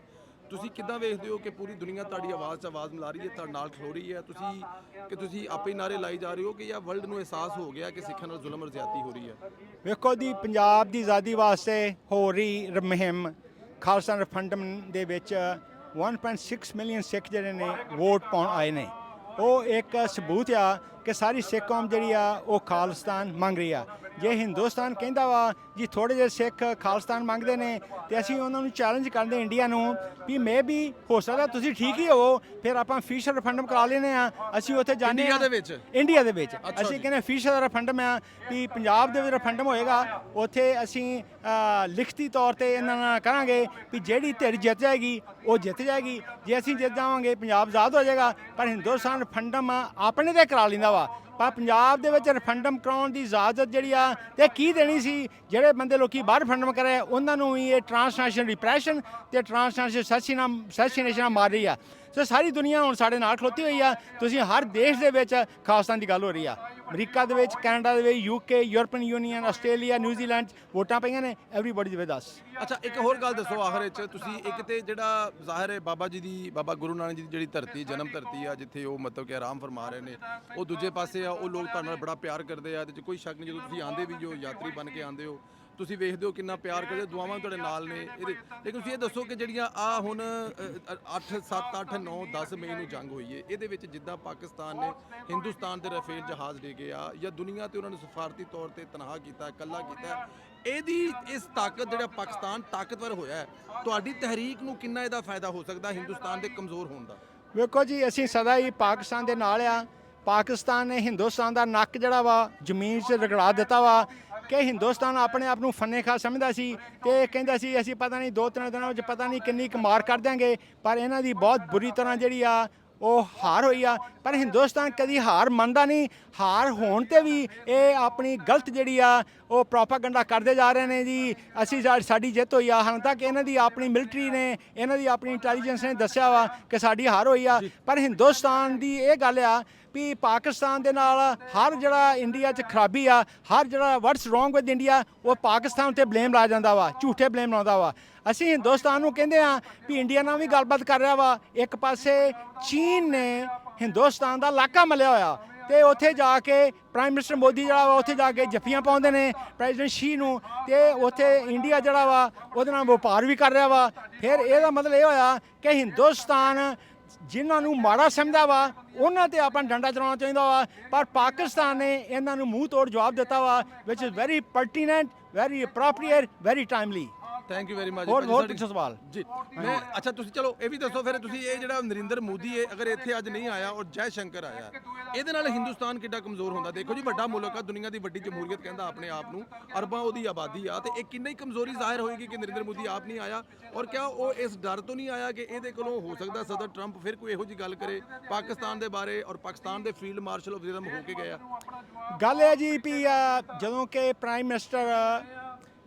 ਤੁਸੀਂ ਕਿੱਦਾਂ ਵੇਖਦੇ ਹੋ ਕਿ ਪੂਰੀ ਦੁਨੀਆ ਤੁਹਾਡੀ ਆਵਾਜ਼ 'ਚ ਆਵਾਜ਼ ਮਿਲਾ ਰਹੀ ਹੈ, ਤੁਹਾਡੇ ਨਾਲ ਖਲੋ ਰਹੀ ਹੈ? ਤੁਸੀਂ ਆਪੇ ਹੀ ਨਾਰੇ ਲਾਈ ਜਾ ਰਹੇ ਹੋ ਕਿ ਜਾਂ ਵਰਲਡ ਨੂੰ ਅਹਿਸਾਸ ਹੋ ਗਿਆ ਕਿ ਸਿੱਖਾਂ ਨਾਲ ਜ਼ੁਲਮ ਜ਼ਿਆਦਤੀ ਹੋ ਰਹੀ ਹੈ? ਵੇਖੋ ਜੀ, ਪੰਜਾਬ ਦੀ ਆਜ਼ਾਦੀ ਵਾਸਤੇ ਹੋ ਰਹੀ ਮੁਹਿੰਮ ਖਾਲਸਾ ਰੈਫਰੈਂਡਮ ਦੇ ਵਿੱਚ 1.6 ਮਿਲੀਅਨ ਸਿੱਖ ਜਿਹੜੇ ਨੇ ਵੋਟ ਪਾਉਣ ਆਏ ਨੇ। ਉਹ ਇੱਕ ਸਬੂਤ ਆ ਕਿ ਸਾਰੀ ਸਿੱਖ ਕੌਮ ਜਿਹੜੀ ਆ ਉਹ ਖਾਲਿਸਤਾਨ ਮੰਗ ਰਹੀ ਆ। ਜੇ ਹਿੰਦੁਸਤਾਨ ਕਹਿੰਦਾ ਵਾ ਜੀ ਥੋੜ੍ਹੇ ਜਿਹੇ ਸਿੱਖ ਖਾਲਿਸਤਾਨ ਮੰਗਦੇ ਨੇ, ਤੇ ਅਸੀਂ ਉਹਨਾਂ ਨੂੰ ਚੈਲੰਜ ਕਰਦੇ ਇੰਡੀਆ ਨੂੰ ਵੀ ਵੀ ਹੋ ਸਕਦਾ ਤੁਸੀਂ ਠੀਕ ਹੀ ਹੋਵੋ, ਫਿਰ ਆਪਾਂ ਫੀਸ਼ਰ ਰੈਫਰੈਂਡਮ ਕਰਾ ਲੈਨੇ ਆ। ਅਸੀਂ ਉੱਥੇ ਜਾਂਦੇ ਇੰਡੀਆ ਦੇ ਵਿੱਚ ਅਸੀਂ ਕਹਿੰਦੇ ਫੀਸ਼ਰ ਰੈਫਰੈਂਡਮ ਆ ਵੀ ਪੰਜਾਬ ਦੇ ਵਿੱਚ ਰੈਫਰੈਂਡਮ ਹੋਏਗਾ, ਉੱਥੇ ਅਸੀਂ ਲਿਖਤੀ ਤੌਰ ਤੇ ਇਹਨਾਂ ਨਾਲ ਕਹਾਂਗੇ ਵੀ ਜਿਹੜੀ ਧਿਰ ਜਿੱਤ ਜਾਏਗੀ ਉਹ ਜਿੱਤ ਜਾਏਗੀ, ਜੇ ਅਸੀਂ ਜਿੱਤ ਜਾਵਾਂਗੇ ਪੰਜਾਬ ਆਜ਼ਾਦ ਹੋ ਜਾਏਗਾ। ਪਰ ਹਿੰਦੁਸਤਾਨ ਰੈਫਰੈਂਡਮ ਆਪਣੇ ਤੇ ਕਰਾ ਲੈਂਦਾ ਵਾ, ਪਰ ਪੰਜਾਬ ਦੇ ਵਿੱਚ ਰੈਫਰੈਂਡਮ ਕਰਾਉਣ ਦੀ ਇਜਾਜ਼ਤ ਜਿਹੜੀ ਆ ਤੇ ਕੀ ਦੇਣੀ ਸੀ? ਜਿਹੜੇ ਬੰਦੇ ਲੋਕੀ ਬਾਹਰ ਰੈਫਰੈਂਡਮ ਕਰੇ ਉਹਨਾਂ ਨੂੰ ਵੀ ਇਹ ਟ੍ਰਾਂਸਨੈਸ਼ਨਲ ਰਿਪਰੈਸ਼ਨ ਤੇ ਟ੍ਰਾਂਸਨੈਸ਼ਨਲ ਸੈਸ਼ਨੇਸ਼ਨ ਮਾਰ ਰਹੀ ਆ। ਸੋ ਸਾਰੀ ਦੁਨੀਆ ਹੁਣ ਸਾਡੇ ਨਾਲ ਖਲੋਤੀ ਹੋਈ ਆ। ਤੁਸੀਂ ਹਰ ਦੇਸ਼ ਦੇ ਵਿੱਚ ਖਾਲਿਸਤਾਨ ਦੀ ਗੱਲ ਹੋ ਰਹੀ ਆ, ਅਮਰੀਕਾ ਦੇ ਵਿੱਚ, ਕੈਨੇਡਾ ਦੇ ਵਿੱਚ, UK, European union, Australia, New Zealand ਵੋਟਾਂ ਪਈਆਂ ਨੇ, ਐਵਰੀਬਾਡੀ ਵਿਦ ਅਸ। ਅੱਛਾ, ਇੱਕ ਹੋਰ ਗੱਲ ਦੱਸੋ ਆਖਰ ਵਿੱਚ, ਤੁਸੀਂ ਇੱਕ ਤੇ ਜਿਹੜਾ ਜ਼ਾਹਿਰ ਹੈ ਬਾਬਾ ਗੁਰੂ ਨਾਨਕ ਜੀ ਦੀ ਜਿਹੜੀ ਧਰਤੀ, ਜਨਮ ਧਰਤੀ ਆ, ਜਿੱਥੇ ਉਹ ਮਤਲਬ ਕਿ ਆਰਾਮ ਫਰਮਾ ਰਹੇ ਨੇ, ਉਹ ਦੂਜੇ ਪਾਸੇ ਆ ਉਹ ਲੋਕ ਤੁਹਾਡੇ ਨਾਲ ਬੜਾ ਪਿਆਰ ਕਰਦੇ ਆ, ਤੇ ਕੋਈ ਸ਼ੱਕ ਨਹੀਂ ਜਦੋਂ ਤੁਸੀਂ ਆਂਦੇ ਵੀ ਜੋ ਯਾਤਰੀ ਬਣ ਕੇ ਆਂਦੇ ਹੋ ਤੁਸੀਂ ਵੇਖਦੇ ਹੋ ਕਿੰਨਾ ਪਿਆਰ ਕਰਦੇ, ਦੁਆਵਾਂ ਤੁਹਾਡੇ ਨਾਲ ਨੇ ਇਹਦੇ। ਲੇਕਿਨ ਤੁਸੀਂ ਇਹ ਦੱਸੋ ਕਿ ਜਿਹੜੀਆਂ ਆ ਹੁਣ 8 7 8 9 10 ਮਈ ਨੂੰ ਜੰਗ ਹੋਈ ਹੈ, ਇਹਦੇ ਵਿੱਚ ਜਿੱਦਾਂ ਪਾਕਿਸਤਾਨ ਨੇ ਹਿੰਦੁਸਤਾਨ ਦੇ ਰਾਫੇਲ ਜਹਾਜ਼ ਡੇਗੇ ਆ ਜਾਂ ਦੁਨੀਆ ਤੇ ਉਹਨਾਂ ਨੂੰ ਸਫਾਰਤੀ ਤੌਰ ਤੇ ਤਨਹਾ ਕੀਤਾ, ਇਕੱਲਾ ਕੀਤਾ, ਇਹਦੀ ਇਸ ਤਾਕਤ ਜਿਹੜਾ ਪਾਕਿਸਤਾਨ ਤਾਕਤਵਰ ਹੋਇਆ ਹੈ, ਤੁਹਾਡੀ ਤਹਿਰੀਕ ਨੂੰ ਕਿੰਨਾ ਇਹਦਾ ਫਾਇਦਾ ਹੋ ਸਕਦਾ ਹਿੰਦੁਸਤਾਨ ਦੇ ਕਮਜ਼ੋਰ ਹੋਣ ਦਾ? ਵੇਖੋ ਜੀ, ਅਸੀਂ ਸਦਾ ਹੀ ਪਾਕਿਸਤਾਨ ਦੇ ਨਾਲ ਆ। ਪਾਕਿਸਤਾਨ ਨੇ ਹਿੰਦੁਸਤਾਨ ਦਾ ਨੱਕ ਜਿਹੜਾ ਵਾ ਜ਼ਮੀਨ 'ਚ ਰਗੜਾ ਦਿੱਤਾ ਵਾ ਕਿ ਹਿੰਦੁਸਤਾਨ ਆਪਣੇ ਆਪ ਨੂੰ ਫੰਨੇ ਖਾ ਸਮਝਦਾ ਸੀ ਤੇ ਕਹਿੰਦਾ ਸੀ ਅਸੀਂ ਪਤਾ ਨਹੀਂ 2-3 ਦਿਨਾਂ ਵਿੱਚ ਪਤਾ ਨਹੀਂ ਕਿੰਨੀ ਕੁ ਮਾਰ ਕਰ ਦਿਆਂਗੇ। ਪਰ ਇਹਨਾਂ ਦੀ ਬਹੁਤ ਬੁਰੀ ਤਰ੍ਹਾਂ ਜਿਹੜੀ ਆ ਉਹ ਹਾਰ ਹੋਈ ਆ। ਪਰ ਹਿੰਦੁਸਤਾਨ ਕਦੀ ਹਾਰ ਮੰਨਦਾ ਨਹੀਂ। ਹਾਰ ਹੋਣ ਤੇ ਵੀ ਇਹ ਆਪਣੀ ਗਲਤ ਜਿਹੜੀ ਆ ਉਹ ਪ੍ਰੋਪਾਗੈਂਡਾ ਕਰਦੇ ਜਾ ਰਹੇ ਨੇ ਜੀ, ਅਸੀਂ ਸਾਡੀ ਜਿੱਤ ਹੋਈ ਆ। ਹਾਲੇ ਤੱਕ ਇਹਨਾਂ ਦੀ ਆਪਣੀ ਮਿਲਟਰੀ ਨੇ, ਇਹਨਾਂ ਦੀ ਆਪਣੀ ਇੰਟੈਲੀਜੈਂਸ ਨੇ ਦੱਸਿਆ ਵਾ ਕਿ ਸਾਡੀ ਹਾਰ ਹੋਈ ਆ। ਪਰ ਹਿੰਦੁਸਤਾਨ ਦੀ ਇਹ ਗੱਲ ਆ ਵੀ ਪਾਕਿਸਤਾਨ ਦੇ ਨਾਲ ਹਰ ਜਿਹੜਾ ਇੰਡੀਆ 'ਚ ਖਰਾਬੀ ਆ, ਹਰ ਜਿਹੜਾ ਵਾਟਸ ਰੋਂਗ ਵਿਦ ਇੰਡੀਆ, ਉਹ ਪਾਕਿਸਤਾਨ ਤੇ ਬਲੇਮ ਲਾ ਜਾਂਦਾ ਵਾ, ਝੂਠੇ ਬਲੇਮ ਲਾਉਂਦਾ ਵਾ। ਅਸੀਂ ਹਿੰਦੁਸਤਾਨ ਨੂੰ ਕਹਿੰਦੇ ਆ ਵੀ ਇੰਡੀਆ ਨਾਲ ਵੀ ਗੱਲਬਾਤ ਕਰ ਰਿਹਾ ਵਾ। ਇੱਕ ਪਾਸੇ ਚੀਨ ਨੇ ਹਿੰਦੁਸਤਾਨ ਦਾ ਇਲਾਕਾ ਮਲਿਆ ਹੋਇਆ ਤੇ ਉੱਥੇ ਜਾ ਕੇ ਪ੍ਰਾਈਮ ਮਿਨਿਸਟਰ ਮੋਦੀ ਜਿਹੜਾ ਵਾ ਉੱਥੇ ਜਾ ਕੇ ਜੱਫੀਆਂ ਪਾਉਂਦੇ ਨੇ ਪ੍ਰੈਜ਼ੀਡੈਂਟ ਸ਼ੀ ਨੂੰ, ਤੇ ਉੱਥੇ ਇੰਡੀਆ ਜਿਹੜਾ ਵਾ ਉਹਦੇ ਨਾਲ ਵਪਾਰ ਵੀ ਕਰ ਰਿਹਾ ਵਾ। ਫਿਰ ਇਹਦਾ ਮਤਲਬ ਇਹ ਹੋਇਆ ਕਿ ਹਿੰਦੁਸਤਾਨ ਜਿਨ੍ਹਾਂ ਨੂੰ ਮਾੜਾ ਸਮਝਦਾ ਵਾ ਉਹਨਾਂ ਤੇ ਆਪਾਂ ਡੰਡਾ ਚਲਾਉਣਾ ਚਾਹੀਦਾ ਵਾ। ਪਰ ਪਾਕਿਸਤਾਨ ਨੇ ਇਹਨਾਂ ਨੂੰ ਮੂੰਹ ਤੋੜ ਜਵਾਬ ਦਿੱਤਾ ਵਾ, which is very pertinent, very appropriate, very timely. Thank you very much. ਹੋਰ ਪੁੱਛੋ ਸਵਾਲ ਜੀ ਮੈਂ ਅੱਛਾ ਤੁਸੀਂ ਚਲੋ ਇਹ ਵੀ ਦੱਸੋ ਫਿਰ ਤੁਸੀਂ ਇਹ ਜਿਹੜਾ ਨਰਿੰਦਰ ਮੋਦੀ ਹੈ ਅਗਰ ਇੱਥੇ ਅੱਜ ਨਹੀਂ ਆਇਆ ਔਰ ਜੈ ਸ਼ੰਕਰ ਆਇਆ, ਇਹਦੇ ਨਾਲ ਹਿੰਦੁਸਤਾਨ ਕਿੱਡਾ ਕਮਜ਼ੋਰ ਹੁੰਦਾ? ਦੇਖੋ ਜੀ ਵੱਡਾ ਮੁਲਕ ਆ, ਦੁਨੀਆ ਦੀ ਵੱਡੀ ਜਮਹੂਰੀਅਤ ਕਹਿੰਦਾ ਆਪਣੇ ਆਪ ਨੂੰ, ਅਰਬਾਂ ਉਹਦੀ ਆਬਾਦੀ ਆ, ਤੇ ਇਹ ਕਿੰਨਾ ਹੀ ਕਮਜ਼ੋਰੀ ਜ਼ਾਹਿਰ ਹੋਏਗੀ ਕਿ ਨਰਿੰਦਰ ਮੋਦੀ ਆਪ ਨਹੀਂ ਆਇਆ। ਔਰ ਕਿਆ ਉਹ ਇਸ ਡਰ ਤੋਂ ਨਹੀਂ ਆਇਆ ਕਿ ਇਹਦੇ ਕੋਲੋਂ ਹੋ ਸਕਦਾ ਸਦਰ ਟਰੰਪ ਫਿਰ ਕੋਈ ਇਹੋ ਜਿਹੀ ਗੱਲ ਕਰੇ ਪਾਕਿਸਤਾਨ ਦੇ ਬਾਰੇ ਔਰ ਪਾਕਿਸਤਾਨ ਦੇ ਫੀਲਡ ਮਾਰਸ਼ਲ ਆਫ ਰਿਜ਼ਮ ਹੋ ਕੇ ਗਏ ਆ? ਗੱਲ ਇਹ ਜੀ ਵੀ ਜਦੋਂ ਕਿ ਪ੍ਰਾਈਮ ਮਿਨਿਸਟਰ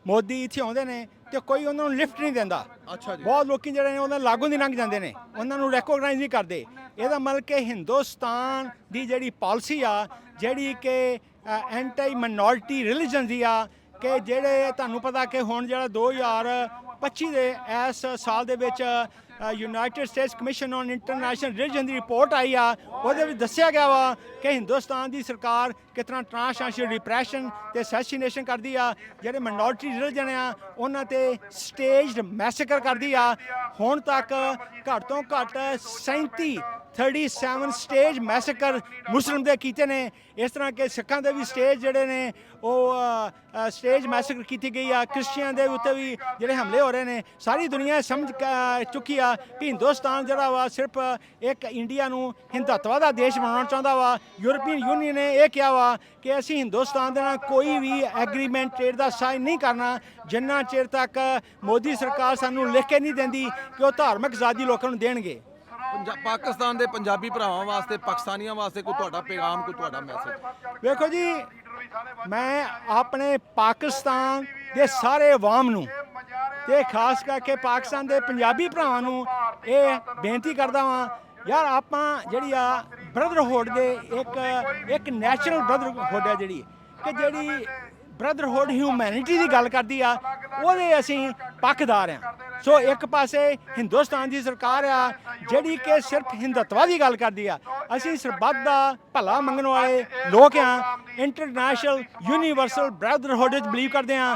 ਮੋਦੀ ਇੱਥੇ ਆਉਂਦੇ ਨੇ ਤੇ ਕੋਈ ਉਹਨਾਂ ਨੂੰ ਲਿਫਟ ਨਹੀਂ ਦਿੰਦਾ। ਅੱਛਾ ਜੀ। ਬਹੁਤ ਲੋਕੀ ਜਿਹੜੇ ਨੇ ਉਹਨਾਂ ਲਾਗੋਂ ਦੀ ਲੰਘ ਜਾਂਦੇ ਨੇ, ਉਹਨਾਂ ਨੂੰ ਰੈਕੋਗਨਾਈਜ਼ ਨਹੀਂ ਕਰਦੇ। ਇਹਦਾ ਮਤਲਬ ਕਿ ਹਿੰਦੁਸਤਾਨ ਦੀ ਜਿਹੜੀ ਪਾਲਿਸੀ ਆ, ਜਿਹੜੀ ਕਿ ਐਂਟੀ ਮਾਈਨੋਰਿਟੀ ਰਿਲੀਜਨ ਦੀ ਆ, ਕਿ ਜਿਹੜੇ ਤੁਹਾਨੂੰ ਪਤਾ ਕਿ ਹੁਣ ਜਿਹੜਾ 2025 ਦੇ ਇਸ ਸਾਲ ਦੇ ਵਿੱਚ United States commission on international religion the report ਆਈ ਆ, ਉਹਦੇ ਵਿੱਚ ਦੱਸਿਆ ਗਿਆ ਵਾ ਕਿ ਹਿੰਦੁਸਤਾਨ ਦੀ ਸਰਕਾਰ ਕਿਸ ਤਰ੍ਹਾਂ ਟ੍ਰਾਂਸਨੈਸ਼ਨਲ ਰਿਪਰੈਸ਼ਨ ਤੇ ਅਸੈਸੀਨੇਸ਼ਨ ਕਰਦੀ ਆ, ਜਿਹੜੇ ਮਾਈਨੋਰਿਟੀ ਰਿਲੀਜਨ ਆ ਉਹਨਾਂ ਤੇ ਸਟੇਜਡ ਮੈਸੇਕਰ ਕਰਦੀ ਆ। ਹੁਣ ਤੱਕ ਘੱਟ ਤੋਂ ਘੱਟ 37 ਸਟੇਜ ਮੈਸੇਕਰ ਮੁਸਲਿਮ ਦੇ ਕੀਤੇ ਨੇ। ਇਸ ਤਰ੍ਹਾਂ ਕਿ ਸਿੱਖਾਂ ਦੇ ਵੀ ਸਟੇਜ ਜਿਹੜੇ ਨੇ ਉਹ ਸਟੇਜ ਮੈਸੇਕਰ ਕੀਤੀ ਗਈ ਆ। ਕ੍ਰਿਸਚੀਅਨ ਦੇ ਉੱਤੇ ਵੀ ਜਿਹੜੇ ਹਮਲੇ ਹੋ ਰਹੇ ਨੇ। ਸਾਰੀ ਦੁਨੀਆ ਸਮਝ ਚੁੱਕੀ ਆ ਕਿ ਹਿੰਦੁਸਤਾਨ ਜਿਹੜਾ ਵਾ ਸਿਰਫ ਇੱਕ ਇੰਡੀਆ ਨੂੰ ਹਿੰਦੂਤਵ ਦਾ ਦੇਸ਼ ਬਣਾਉਣਾ ਚਾਹੁੰਦਾ ਵਾ। ਯੂਰਪੀਅਨ ਯੂਨੀਅਨ ਨੇ ਇਹ ਕਿਹਾ ਵਾ ਕਿ ਅਸੀਂ ਹਿੰਦੁਸਤਾਨ ਦੇ ਨਾਲ ਕੋਈ ਵੀ ਐਗਰੀਮੈਂਟ ਟ੍ਰੇਡ ਦਾ ਸਾਈਨ ਨਹੀਂ ਕਰਨਾ ਜਿੰਨਾ ਚਿਰ ਤੱਕ ਮੋਦੀ ਸਰਕਾਰ ਸਾਨੂੰ ਲਿਖ ਕੇ ਨਹੀਂ ਦਿੰਦੀ ਕਿ ਉਹ ਧਾਰਮਿਕ ਆਜ਼ਾਦੀ ਲੋਕਾਂ ਨੂੰ ਦੇਣਗੇ। ਪਾਕਿਸਤਾਨ ਦੇ ਪੰਜਾਬੀ ਭਰਾਵਾਂ ਵਾਸਤੇ, ਪਾਕਿਸਤਾਨੀਆਂ ਵਾਸਤੇ ਕੋਈ ਤੁਹਾਡਾ ਪੈਗਾਮ, ਕੋਈ ਤੁਹਾਡਾ ਮੈਸੇਜ? ਵੇਖੋ ਜੀ, ਮੈਂ ਆਪਣੇ ਪਾਕਿਸਤਾਨ ਦੇ ਸਾਰੇ ਅਵਾਮ ਨੂੰ ਤੇ ਖਾਸ ਕਰਕੇ ਪਾਕਿਸਤਾਨ ਦੇ ਪੰਜਾਬੀ ਭਰਾਵਾਂ ਨੂੰ ਇਹ ਬੇਨਤੀ ਕਰਦਾ ਵਾਂ, ਯਾਰ ਆਪਾਂ ਜਿਹੜੀ ਆ ਬ੍ਰਦਰਹੁੱਡ ਦੇ ਇੱਕ ਨੈਚੁਰਲ ਬ੍ਰਦਰਹੁੱਡ ਹੈ ਜਿਹੜੀ ਬ੍ਰਦਰਹੁੱਡ ਹਿਊਮੈਨਿਟੀ ਦੀ ਗੱਲ ਕਰਦੀ ਆ, ਉਹਦੇ ਅਸੀਂ ਪੱਖਦਾਰ ਆ। ਸੋ ਇੱਕ ਪਾਸੇ ਹਿੰਦੁਸਤਾਨ ਦੀ ਸਰਕਾਰ ਆ ਜਿਹੜੀ ਕਿ ਸਿਰਫ ਹਿੰਦੂਤਵ ਦੀ ਗੱਲ ਕਰਦੀ ਆ। ਅਸੀਂ ਸਰਬੱਤ ਦਾ ਭਲਾ ਮੰਗਣ ਵਾਲੇ ਲੋਕ ਆ। ਇੰਟਰਨੈਸ਼ਨਲ ਯੂਨੀਵਰਸਲ ਬ੍ਰਦਰਹੁੱਡ ਵਿੱਚ ਬਿਲੀਵ ਕਰਦੇ ਆ।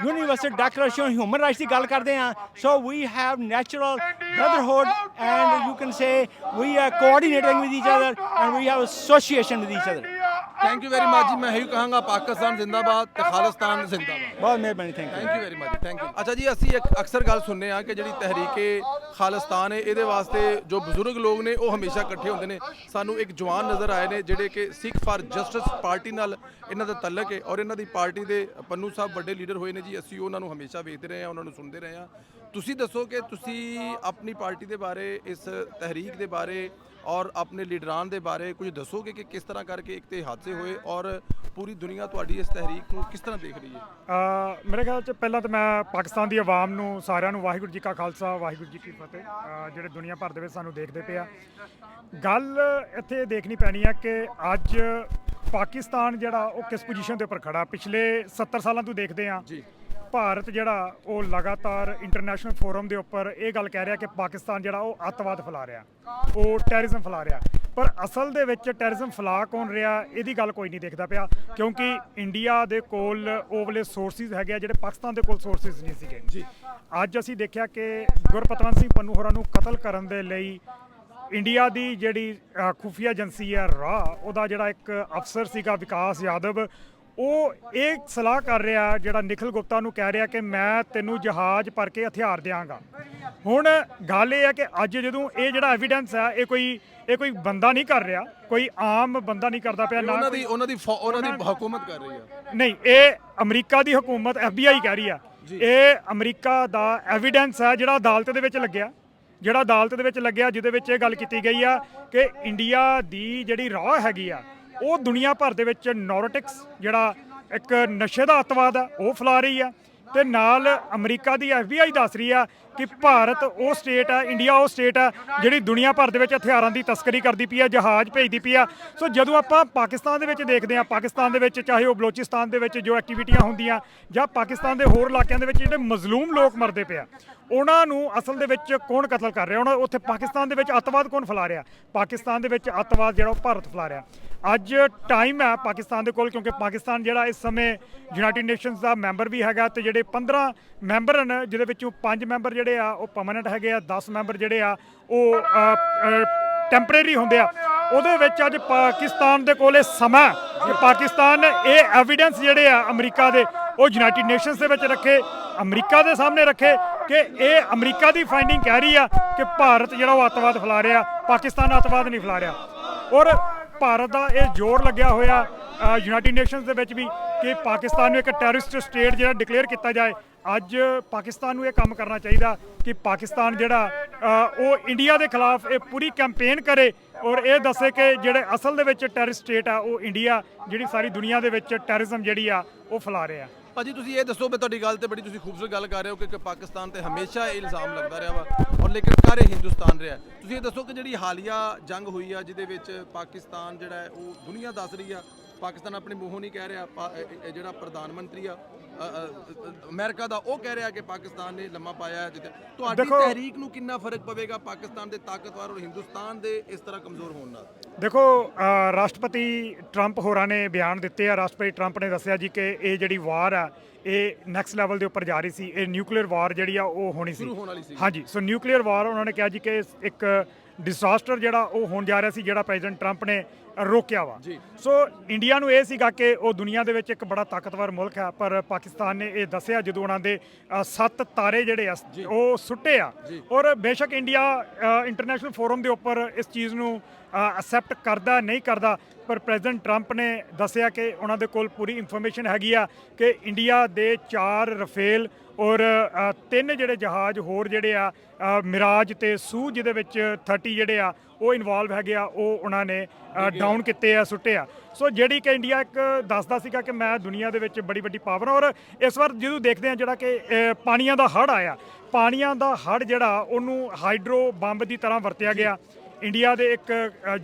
ਯੂਨੀਵਰਸਲ ਡੈਕਲੇਰੇਸ਼ਨ ਹਿਊਮਨ ਰਾਈਟਸ ਦੀ ਗੱਲ ਕਰਦੇ ਆ। So we have natural brotherhood and you can say we are coordinating with each other and we have association with each other. Thank you very much ji. ਮੈਂ ਇਹੀ ਕਹਾਂਗਾ ਪਾਕਿਸਤਾਨ ਜ਼ਿੰਦਾਬਾਦ ਤੇ ਖਾਲਿਸਤਾਨ ਜ਼ਿੰਦਾਬਾਦ। ਬਹੁਤ ਮਿਹਰਬਾਨੀ। Thank you very much. Thank you. ਅੱਛਾ ਜੀ, ਅਸੀਂ ਇੱਕ ਅਕਸਰ ਗੱਲ ਸੁਣਦੇ ਆ ਕਿ ਜਿਹੜੀ ਤਹਿਰੀਕੇ ਖਾਲਿਸਤਾਨ ਹੈ ਇਹਦੇ ਵਾਸਤੇ ਜੋ ਬਜ਼ੁਰਗ ਲੋਕ ਨੇ ਉਹ ਹਮੇਸ਼ਾ ਇਕੱਠੇ ਹੁੰਦੇ ਨੇ। ਸਾਨੂੰ ਇੱਕ ਜਵਾਨ ਨਜ਼ਰ ਆਏ ਨੇ ਜਿਹੜੇ ਕਿ ਸਿੱਖ ਫਾਰ ਜਸਟਿਸ ਪਾਰਟੀ ਨਾਲ ਇਹਨਾਂ ਦਾ ਤਾਲੁਕ ਹੈ ਔਰ ਇਹਨਾਂ ਦੀ ਪਾਰਟੀ ਦੇ ਪੰਨੂ ਸਾਹਿਬ ਵੱਡੇ ਲੀਡਰ ਹੋਏ ਨੇ ਜੀ। ਅਸੀਂ ਉਹਨਾਂ ਨੂੰ ਹਮੇਸ਼ਾ ਵੇਖਦੇ ਰਹੇ ਹਾਂ, ਉਹਨਾਂ ਨੂੰ ਸੁਣਦੇ ਰਹੇ ਹਾਂ। ਤੁਸੀਂ ਦੱਸੋ ਕਿ ਤੁਸੀਂ ਆਪਣੀ ਪਾਰਟੀ ਦੇ ਬਾਰੇ, ਇਸ ਤਹਿਰੀਕ ਦੇ ਬਾਰੇ ਔਰ ਆਪਣੇ ਲੀਡਰਾਂ ਦੇ ਬਾਰੇ ਕੁਝ ਦੱਸੋਗੇ ਕਿ ਕਿਸ ਤਰ੍ਹਾਂ ਕਰਕੇ ਇੱਕ ਤੇ ਹਾਦਸੇ ਹੋਏ ਔਰ ਪੂਰੀ ਦੁਨੀਆ ਤੁਹਾਡੀ ਇਸ ਤਹਿਰੀਕ ਨੂੰ ਕਿਸ ਤਰ੍ਹਾਂ ਦੇਖ ਰਹੀ ਹੈ? ਮੇਰੇ ਖਿਆਲ 'ਚ ਪਹਿਲਾਂ ਤਾਂ ਮੈਂ ਪਾਕਿਸਤਾਨ ਦੀ ਆਵਾਮ ਨੂੰ ਸਾਰਿਆਂ ਨੂੰ ਵਾਹਿਗੁਰੂ ਜੀ ਕਾ ਖਾਲਸਾ, ਵਾਹਿਗੁਰੂ ਜੀ ਕੀ ਫਤਿਹ। ਜਿਹੜੇ ਦੁਨੀਆ ਭਰ ਦੇ ਵਿੱਚ ਸਾਨੂੰ ਦੇਖਦੇ ਪਏ ਆ, ਗੱਲ ਇੱਥੇ ਦੇਖਣੀ ਪੈਣੀ ਹੈ ਕਿ ਅੱਜ ਪਾਕਿਸਤਾਨ ਜਿਹੜਾ ਉਹ ਕਿਸ ਪੋਜੀਸ਼ਨ ਦੇ ਉੱਪਰ ਖੜਾ। ਪਿਛਲੇ 70 ਸਾਲਾਂ ਤੋਂ ਦੇਖਦੇ ਆ ਜੀ, ਭਾਰਤ ਜਿਹੜਾ ਉਹ ਲਗਾਤਾਰ ਇੰਟਰਨੈਸ਼ਨਲ ਫੋਰਮ ਦੇ ਉੱਪਰ ਇਹ ਗੱਲ ਕਹਿ ਰਿਹਾ ਕਿ ਪਾਕਿਸਤਾਨ ਜਿਹੜਾ ਉਹ ਅੱਤਵਾਦ ਫੈਲਾ ਰਿਹਾ, ਉਹ ਟੈਰਰਿਜ਼ਮ ਫੈਲਾ ਰਿਹਾ। ਪਰ ਅਸਲ ਦੇ ਵਿੱਚ ਟੈਰਰਿਜ਼ਮ ਫੈਲਾ ਕੌਣ ਰਿਹਾ ਇਹਦੀ ਗੱਲ ਕੋਈ ਨਹੀਂ ਦੇਖਦਾ ਪਿਆ, ਕਿਉਂਕਿ ਇੰਡੀਆ ਦੇ ਕੋਲ ਉਹ ਵਾਲੇ ਸੋਰਸਿਸ ਹੈਗੇ ਆ ਜਿਹੜੇ ਪਾਕਿਸਤਾਨ ਦੇ ਕੋਲ ਸੋਰਸਿਸ ਨਹੀਂ ਸੀਗੇ ਜੀ। ਅੱਜ ਅਸੀਂ ਦੇਖਿਆ ਕਿ ਗੁਰਪਤਵੰਤ ਸਿੰਘ ਪੰਨੂ ਹੋਰਾਂ ਨੂੰ ਕਤਲ ਕਰਨ ਦੇ ਲਈ ਇੰਡੀਆ ਦੀ ਜਿਹੜੀ ਖੁਫੀਆ ਏਜੰਸੀ ਹੈ ਰਾਹ, ਉਹਦਾ ਜਿਹੜਾ ਇੱਕ ਅਫਸਰ ਸੀਗਾ ਵਿਕਾਸ ਯਾਦਵ, ਉਹ ਇਹ ਸਲਾਹ ਕਰ ਰਿਹਾ, ਜਿਹੜਾ ਨਿਖਿਲ ਗੁਪਤਾ ਨੂੰ ਕਹਿ ਰਿਹਾ ਕਿ ਮੈਂ ਤੈਨੂੰ ਜਹਾਜ਼ ਭਰ ਕੇ ਹਥਿਆਰ ਦਿਆਂਗਾ। ਹੁਣ ਗੱਲ ਇਹ ਹੈ ਕਿ ਅੱਜ ਜਦੋਂ ਇਹ ਜਿਹੜਾ ਐਵੀਡੈਂਸ ਹੈ ਇਹ ਕੋਈ ਬੰਦਾ ਨਹੀਂ ਕਰ ਰਿਹਾ, ਕੋਈ ਆਮ ਬੰਦਾ ਨਹੀਂ ਕਰਦਾ ਪਿਆ, ਨਾ ਉਹਨਾਂ ਦੀ ਹਕੂਮਤ ਕਰ ਰਹੀ ਹੈ। ਨਹੀਂ, ਇਹ ਅਮਰੀਕਾ ਦੀ ਹਕੂਮਤ FBI ਕਹਿ ਰਹੀ ਆ। ਇਹ ਅਮਰੀਕਾ ਦਾ ਐਵੀਡੈਂਸ ਹੈ ਜਿਹੜਾ ਅਦਾਲਤ ਦੇ ਵਿੱਚ ਲੱਗਿਆ, ਜਿਹਦੇ ਵਿੱਚ ਇਹ ਗੱਲ ਕੀਤੀ ਗਈ ਆ ਕਿ ਇੰਡੀਆ ਦੀ ਜਿਹੜੀ ਰਾਹ ਹੈਗੀ ਆ ਉਹ ਦੁਨੀਆ ਭਰ ਦੇ ਵਿੱਚ ਨੈਰੋਟਿਕਸ ਜਿਹੜਾ ਇੱਕ ਨਸ਼ੇ ਦਾ ਅੱਤਵਾਦ ਆ ਉਹ ਫੈਲਾ ਰਹੀ ਆ, ਤੇ ਨਾਲ ਅਮਰੀਕਾ ਦੀ FBI ਦੱਸ ਰਹੀ ਆ ਕਿ ਭਾਰਤ ਉਹ ਸਟੇਟ ਆ, ਇੰਡੀਆ ਉਹ ਸਟੇਟ ਆ ਜਿਹੜੀ ਦੁਨੀਆ ਭਰ ਦੇ ਵਿੱਚ ਹਥਿਆਰਾਂ ਦੀ ਤਸਕਰੀ ਕਰਦੀ ਪਈ ਆ, ਜਹਾਜ਼ ਭੇਜਦੀ ਪਈ ਆ। ਸੋ ਜਦੋਂ ਆਪਾਂ ਪਾਕਿਸਤਾਨ ਦੇ ਵਿੱਚ ਦੇਖਦੇ ਆ, ਪਾਕਿਸਤਾਨ ਦੇ ਵਿੱਚ ਚਾਹੇ ਉਹ ਬਲੋਚਿਸਤਾਨ ਦੇ ਵਿੱਚ ਜੋ ਐਕਟੀਵਿਟੀਆਂ ਹੁੰਦੀਆਂ ਜਾਂ ਪਾਕਿਸਤਾਨ ਦੇ ਹੋਰ ਇਲਾਕਿਆਂ ਦੇ ਵਿੱਚ ਜਿਹੜੇ ਮਜ਼ਲੂਮ ਲੋਕ ਮਰਦੇ ਪਏ ਆ, ਉਹਨਾਂ ਨੂੰ ਅਸਲ ਦੇ ਵਿੱਚ ਕੌਣ ਕਤਲ ਕਰ ਰਿਹਾ, ਉਹਨਾਂ ਉੱਥੇ ਪਾਕਿਸਤਾਨ ਦੇ ਵਿੱਚ ਅੱਤਵਾਦ ਕੌਣ ਫੈਲਾ ਰਿਹਾ? ਪਾਕਿਸਤਾਨ ਦੇ ਵਿੱਚ ਅੱਤਵਾਦ ਜਿਹੜਾ ਉਹ ਭਾਰਤ ਫੈਲਾ ਰਿਹਾ। ਅੱਜ ਟਾਈਮ ਹੈ ਪਾਕਿਸਤਾਨ ਦੇ ਕੋਲ, ਕਿਉਂਕਿ ਪਾਕਿਸਤਾਨ ਜਿਹੜਾ ਇਸ ਸਮੇਂ ਯੂਨਾਈਟਿਡ ਨੇਸ਼ਨਸ ਦਾ ਮੈਂਬਰ ਵੀ ਹੈਗਾ, ਤੇ ਜਿਹੜੇ 15 ਮੈਂਬਰ ਹਨ ਜਿਹਦੇ ਵਿੱਚੋਂ 5 ਮੈਂਬਰ ਜਿਹੜੇ ਆ ਉਹ ਪਰਮਾਨੈਂਟ ਹੈਗੇ ਆ, 10 ਮੈਂਬਰ ਜਿਹੜੇ ਆ ਉਹ ਟੈਂਪਰੇਰੀ ਹੁੰਦੇ ਆ। ਉਹਦੇ ਵਿੱਚ ਅੱਜ ਪਾਕਿਸਤਾਨ ਦੇ ਕੋਲ ਇਹ ਸਮਾਂ ਕਿ ਪਾਕਿਸਤਾਨ ਇਹ ਐਵੀਡੈਂਸ ਜਿਹੜੇ ਆ ਅਮਰੀਕਾ ਦੇ ਉਹ ਯੂਨਾਈਟਿਡ ਨੇਸ਼ਨਸ ਦੇ ਵਿੱਚ ਰੱਖੇ, ਅਮਰੀਕਾ ਦੇ ਸਾਹਮਣੇ ਰੱਖੇ ਕਿ ਇਹ ਅਮਰੀਕਾ ਦੀ ਫਾਈਂਡਿੰਗ ਕਹਿ ਰਹੀ ਆ ਕਿ ਭਾਰਤ ਜਿਹੜਾ ਉਹ ਅੱਤਵਾਦ ਫੈਲਾ ਰਿਹਾ, ਪਾਕਿਸਤਾਨ ਅੱਤਵਾਦ ਨਹੀਂ ਫੈਲਾ ਰਿਹਾ। ਔਰ ਭਾਰਤ ਦਾ ਇਹ ਜ਼ੋਰ ਲੱਗਿਆ ਹੋਇਆ ਯੂਨਾਈਟਿਡ ਨੇਸ਼ਨਸ ਦੇ ਵਿੱਚ ਵੀ ਕਿ ਪਾਕਿਸਤਾਨ ਨੂੰ ਇੱਕ ਟੈਰਰਿਸਟ ਸਟੇਟ ਜਿਹੜਾ ਡਿਕਲੇਅਰ ਕੀਤਾ ਜਾਏ। ਅੱਜ ਪਾਕਿਸਤਾਨ ਨੂੰ ਇਹ ਕੰਮ ਕਰਨਾ ਚਾਹੀਦਾ ਕਿ ਪਾਕਿਸਤਾਨ ਜਿਹੜਾ ਉਹ ਇੰਡੀਆ ਦੇ ਖਿਲਾਫ ਇਹ ਪੂਰੀ ਕੈਂਪੇਨ ਕਰੇ ਔਰ ਇਹ ਦੱਸੇ ਕਿ ਜਿਹੜੇ ਅਸਲ ਦੇ ਵਿੱਚ ਟੈਰਰਿਸਟ ਸਟੇਟ ਆ ਉਹ ਇੰਡੀਆ, ਜਿਹੜੀ ਸਾਰੀ ਦੁਨੀਆ ਦੇ ਵਿੱਚ ਟੈਰਰਿਜ਼ਮ ਜਿਹੜੀ ਆ ਉਹ ਫੈਲਾ ਰਿਹਾ। ਭਾਜੀ ਤੁਸੀਂ ਇਹ ਦੱਸੋ, ਮੈਂ ਤੁਹਾਡੀ ਗੱਲ ਤੇ ਬੜੀ ਤੁਸੀਂ ਖੂਬਸੂਰਤ ਗੱਲ ਕਰ ਰਹੇ ਹੋ ਕਿ ਪਾਕਿਸਤਾਨ ਤੇ ਹਮੇਸ਼ਾ ਇਹ ਇਲਜ਼ਾਮ ਲੱਗਦਾ ਰਿਹਾ ਵਾ ਔਰ ਲੇਕਿਨ ਸਾਰੇ ਹਿੰਦੁਸਤਾਨ ਰਿਹਾ। ਤੁਸੀਂ ਇਹ ਦੱਸੋ ਕਿ ਜਿਹੜੀ ਹਾਲੀਆ ਜੰਗ ਹੋਈ ਆ ਜਿਹਦੇ ਵਿੱਚ ਪਾਕਿਸਤਾਨ ਜਿਹੜਾ ਹੈ ਉਹ ਦੁਨੀਆ ਦੱਸ ਰਹੀ ਆ, ਪਾਕਿਸਤਾਨ ਆਪਣੇ ਮੂੰਹੋਂ ਨਹੀਂ ਕਹਿ ਰਿਹਾ, ਜਿਹੜਾ ਪ੍ਰਧਾਨ ਮੰਤਰੀ ਆ ਅਮਰੀਕਾ ਦਾ ਉਹ ਕਹਿ ਰਿਹਾ ਕਿ ਪਾਕਿਸਤਾਨ ਨੇ ਲੰਮਾ ਪਾਇਆ ਹੈ। ਤੁਹਾਡੀ ਤਹਿਰੀਕ ਨੂੰ ਕਿੰਨਾ ਫਰਕ ਪਵੇਗਾ ਪਾਕਿਸਤਾਨ ਦੇ ਤਾਕਤਵਰ ਔਰ ਹਿੰਦੁਸਤਾਨ ਦੇ ਇਸ ਤਰ੍ਹਾਂ ਕਮਜ਼ੋਰ ਹੋਣ ਨਾਲ? ਦੇਖੋ, ਰਾਸ਼ਟਰਪਤੀ ਟਰੰਪ ਹੋਰਾਂ ਨੇ ਬਿਆਨ ਦਿੱਤੇ ਆ। ਰਾਸ਼ਟਰਪਤੀ ਟਰੰਪ ਨੇ ਦੱਸਿਆ ਜੀ ਕਿ ਇਹ ਜਿਹੜੀ ਵਾਰ ਆ ਇਹ ਨੈਕਸਟ ਲੈਵਲ ਦੇ ਉੱਪਰ ਜਾ ਰਹੀ ਸੀ, ਇਹ ਨਿਊਕਲੀਅਰ ਵਾਰ ਜਿਹੜੀ ਆ ਉਹ ਹੋਣੀ ਸੀ। ਹਾਂਜੀ, ਸੋ ਨਿਊਕਲੀਅਰ ਵਾਰ ਉਹਨਾਂ ਨੇ ਕਿਹਾ ਜੀ ਕਿ ਇੱਕ ਡਿਜ਼ਾਸਟਰ ਜਿਹੜਾ ਉਹ ਹੋਣ ਜਾ ਰਿਹਾ ਸੀ, ਜਿਹੜਾ ਪ੍ਰੈਜ਼ੀਡੈਂਟ ਟਰੰਪ ਨੇ ਰੋਕਿਆ ਵਾ। ਸੋ ਇੰਡੀਆ ਨੂੰ ਇਹ ਸੀਗਾ ਕਿ ਉਹ ਦੁਨੀਆ ਦੇ ਵਿੱਚ ਇੱਕ ਬੜਾ ਤਾਕਤਵਰ ਮੁਲਕ ਹੈ, ਪਰ ਪਾਕਿਸਤਾਨ ਨੇ ਇਹ ਦੱਸਿਆ ਜਦੋਂ ਉਹਨਾਂ ਦੇ 7 ਤਾਰੇ ਜਿਹੜੇ ਆ ਉਹ ਸੁੱਟੇ ਆ। ਔਰ ਬੇਸ਼ੱਕ ਇੰਡੀਆ ਇੰਟਰਨੈਸ਼ਨਲ ਫੋਰਮ ਦੇ ਉੱਪਰ ਇਸ ਚੀਜ਼ ਨੂੰ ਅਸੈਪਟ ਕਰਦਾ ਨਹੀਂ ਕਰਦਾ, ਪਰ ਪ੍ਰੈਜ਼ੀਡੈਂਟ ਟਰੰਪ ਨੇ ਦੱਸਿਆ ਕਿ ਉਹਨਾਂ ਦੇ ਕੋਲ ਪੂਰੀ ਇਨਫੋਰਮੇਸ਼ਨ ਹੈਗੀ ਆ ਕਿ ਇੰਡੀਆ ਦੇ 4 ਰਫੇਲ ਔਰ 3 ਜਿਹੜੇ ਜਹਾਜ਼ ਹੋਰ ਜਿਹੜੇ ਆ ਮਿਰਾਜ ਤੇ ਸੂ ਜਿਹਦੇ ਵਿੱਚ 30 ਜਿਹੜੇ ਆ ਉਹ ਇਨਵੋਲਵ ਹੈਗੇ ਆ, ਉਹ ਉਹਨਾਂ ਨੇ ਡਾਊਨ ਕੀਤੇ ਆ, ਸੁੱਟੇ ਆ। ਸੋ ਜਿਹੜੀ ਕਿ ਇੰਡੀਆ ਇੱਕ ਦੱਸਦਾ ਸੀਗਾ ਕਿ ਮੈਂ ਦੁਨੀਆ ਦੇ ਵਿੱਚ ਬੜੀ ਵੱਡੀ ਪਾਵਰ। ਔਰ ਇਸ ਵਾਰ ਜਦੋਂ ਦੇਖਦੇ ਆ ਜਿਹੜਾ ਕਿ ਪਾਣੀਆਂ ਦਾ ਹੜ੍ਹ ਆਇਆ, ਪਾਣੀਆਂ ਦਾ ਹੜ੍ਹ ਜਿਹੜਾ ਉਹਨੂੰ ਹਾਈਡਰੋ ਬੰਬ ਦੀ ਤਰ੍ਹਾਂ ਵਰਤਿਆ ਗਿਆ। ਇੰਡੀਆ ਦੇ ਇੱਕ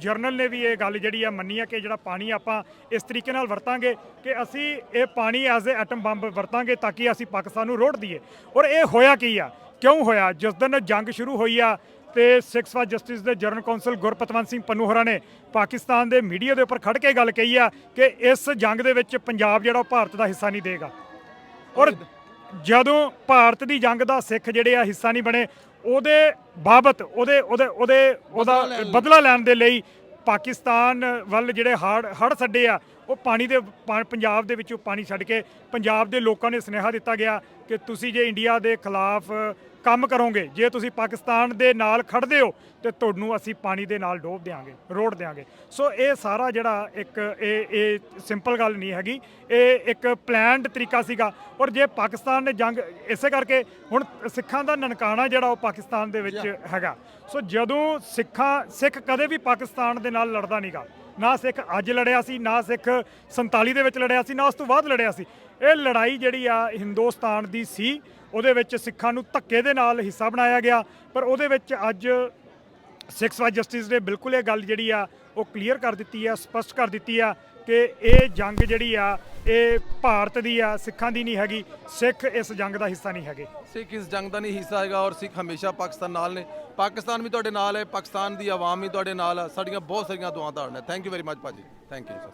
ਜਰਨਲ ਨੇ ਵੀ ਇਹ ਗੱਲ ਜਿਹੜੀ ਆ ਮੰਨੀ ਆ ਕਿ ਜਿਹੜਾ ਪਾਣੀ ਆਪਾਂ ਇਸ ਤਰੀਕੇ ਨਾਲ ਵਰਤਾਂਗੇ ਕਿ ਅਸੀਂ ਇਹ ਪਾਣੀ ਐਜ਼ ਏ ਐਟਮ ਬੰਬ ਵਰਤਾਂਗੇ ਤਾਂ ਕਿ ਅਸੀਂ ਪਾਕਿਸਤਾਨ ਨੂੰ ਰੋੜ ਦਈਏ। ਔਰ ਇਹ ਹੋਇਆ ਕੀ ਆ, ਕਿਉਂ ਹੋਇਆ? ਜਿਸ ਦਿਨ ਜੰਗ ਸ਼ੁਰੂ ਹੋਈ ਆ ਤੇ 6 ਫਾਰ ਜਸਟਿਸ ਦੇ ਜਨਰਲ ਕੌਂਸਲ ਗੁਰਪਤਵੰਤ ਸਿੰਘ ਪੰਨੂ ਹੋਰਾਂ ਨੇ ਪਾਕਿਸਤਾਨ ਦੇ ਮੀਡੀਆ ਦੇ ਉੱਪਰ ਖੜ ਕੇ ਗੱਲ ਕਹੀ ਆ ਕਿ ਇਸ ਜੰਗ ਦੇ ਵਿੱਚ ਪੰਜਾਬ ਜਿਹੜਾ ਭਾਰਤ ਦਾ ਹਿੱਸਾ ਨਹੀਂ ਦੇਗਾ। ਔਰ ਜਦੋਂ ਭਾਰਤ ਦੀ ਜੰਗ ਦਾ ਸਿੱਖ ਜਿਹੜੇ ਆ ਹਿੱਸਾ ਨਹੀਂ ਬਣੇ, ਉਹਦੇ ਬਾਬਤ ਉਹਦਾ ਬਦਲਾ ਲੈਣ ਦੇ ਲਈ ਪਾਕਿਸਤਾਨ ਵੱਲ ਜਿਹੜੇ ਹੜ੍ਹ ਛੱਡੇ ਆ ਉਹ ਪਾਣੀ ਦੇ ਪੰਜਾਬ ਦੇ ਵਿੱਚੋਂ ਪਾਣੀ ਛੱਡ ਕੇ ਪੰਜਾਬ ਦੇ ਲੋਕਾਂ ਨੇ ਸੁਨੇਹਾ ਦਿੱਤਾ ਗਿਆ ਕਿ ਤੁਸੀਂ ਜੇ ਇੰਡੀਆ ਦੇ ਖਿਲਾਫ ਕੰਮ ਕਰੋਗੇ, ਜੇ ਤੁਸੀਂ ਪਾਕਿਸਤਾਨ ਦੇ ਨਾਲ ਖੜਦੇ ਹੋ ਤੇ ਤੁਹਾਨੂੰ ਅਸੀਂ ਪਾਣੀ ਦੇ ਨਾਲ ਡੋਬ ਦਿਆਂਗੇ, ਰੋੜ ਦਿਆਂਗੇ। ਸੋ ਇਹ ਸਾਰਾ ਜਿਹੜਾ ਇੱਕ ਇਹ ਸਿੰਪਲ ਗੱਲ ਨਹੀਂ ਹੈਗੀ, ਇਹ ਇੱਕ ਪਲਾਨਡ ਤਰੀਕਾ ਸੀਗਾ। ਔਰ ਜੇ ਪਾਕਿਸਤਾਨ ਨੇ ਜੰਗ ਇਸੇ ਕਰਕੇ ਹੁਣ ਸਿੱਖਾਂ ਦਾ ਨਨਕਾਣਾ ਜਿਹੜਾ ਉਹ ਪਾਕਿਸਤਾਨ ਦੇ ਵਿੱਚ ਹੈਗਾ। ਸੋ ਜਦੋਂ ਸਿੱਖ ਕਦੇ ਵੀ ਪਾਕਿਸਤਾਨ ਦੇ ਨਾਲ ਲੜਦਾ ਨਹੀਂਗਾ, ਨਾ ਸਿੱਖ ਅੱਜ ਲੜਿਆ ਸੀ, ਨਾ ਸਿੱਖ 47 ਦੇ ਵਿੱਚ ਲੜਿਆ ਸੀ, ਨਾ ਉਸ ਤੋਂ ਬਾਅਦ ਲੜਿਆ ਸੀ। ਇਹ ਲੜਾਈ ਜਿਹੜੀ ਆ ਹਿੰਦੁਸਤਾਨ ਦੀ ਸੀ, ਉਹਦੇ ਵਿੱਚ ਸਿੱਖਾਂ ਨੂੰ ਧੱਕੇ ਦੇ ਨਾਲ ਹਿੱਸਾ ਬਣਾਇਆ ਗਿਆ। ਪਰ ਉਹਦੇ ਵਿੱਚ ਅੱਜ 6 ਫਾਰ ਜਸਟਿਸ ਨੇ ਬਿਲਕੁਲ ਇਹ ਗੱਲ ਜਿਹੜੀ ਆ ਉਹ ਕਲੀਅਰ ਕਰ ਦਿੱਤੀ ਆ, ਸਪਸ਼ਟ ਕਰ ਦਿੱਤੀ ਆ ਕਿ ਇਹ ਜੰਗ ਜਿਹੜੀ ਆ ਇਹ ਭਾਰਤ ਦੀ ਆ, ਸਿੱਖਾਂ ਦੀ ਨਹੀਂ ਹੈਗੀ। ਸਿੱਖ ਇਸ ਜੰਗ ਦਾ ਹਿੱਸਾ ਨਹੀਂ ਹੈਗੇ। ਸਿੱਖ ਇਸ ਜੰਗ ਦਾ ਨਹੀਂ ਹਿੱਸਾ ਹੈਗਾ ਔਰ ਸਿੱਖ ਹਮੇਸ਼ਾ ਪਾਕਿਸਤਾਨ ਨਾਲ ਨੇ। ਪਾਕਿਸਤਾਨ ਵੀ ਤੁਹਾਡੇ ਨਾਲ ਹੈ, ਪਾਕਿस्तान ਦੀ ਆਵਾਮ ਵੀ ਤੁਹਾਡੇ ਨਾਲ ਹੈ। ਸਾਡੀਆਂ ਬਹੁਤ ਸਾਰੀਆਂ ਦੁਆਵਾਂ ਤੁਹਾਡੇ ਨਾਲ। थैंक यू वेरी मच भाजी, thank you sir,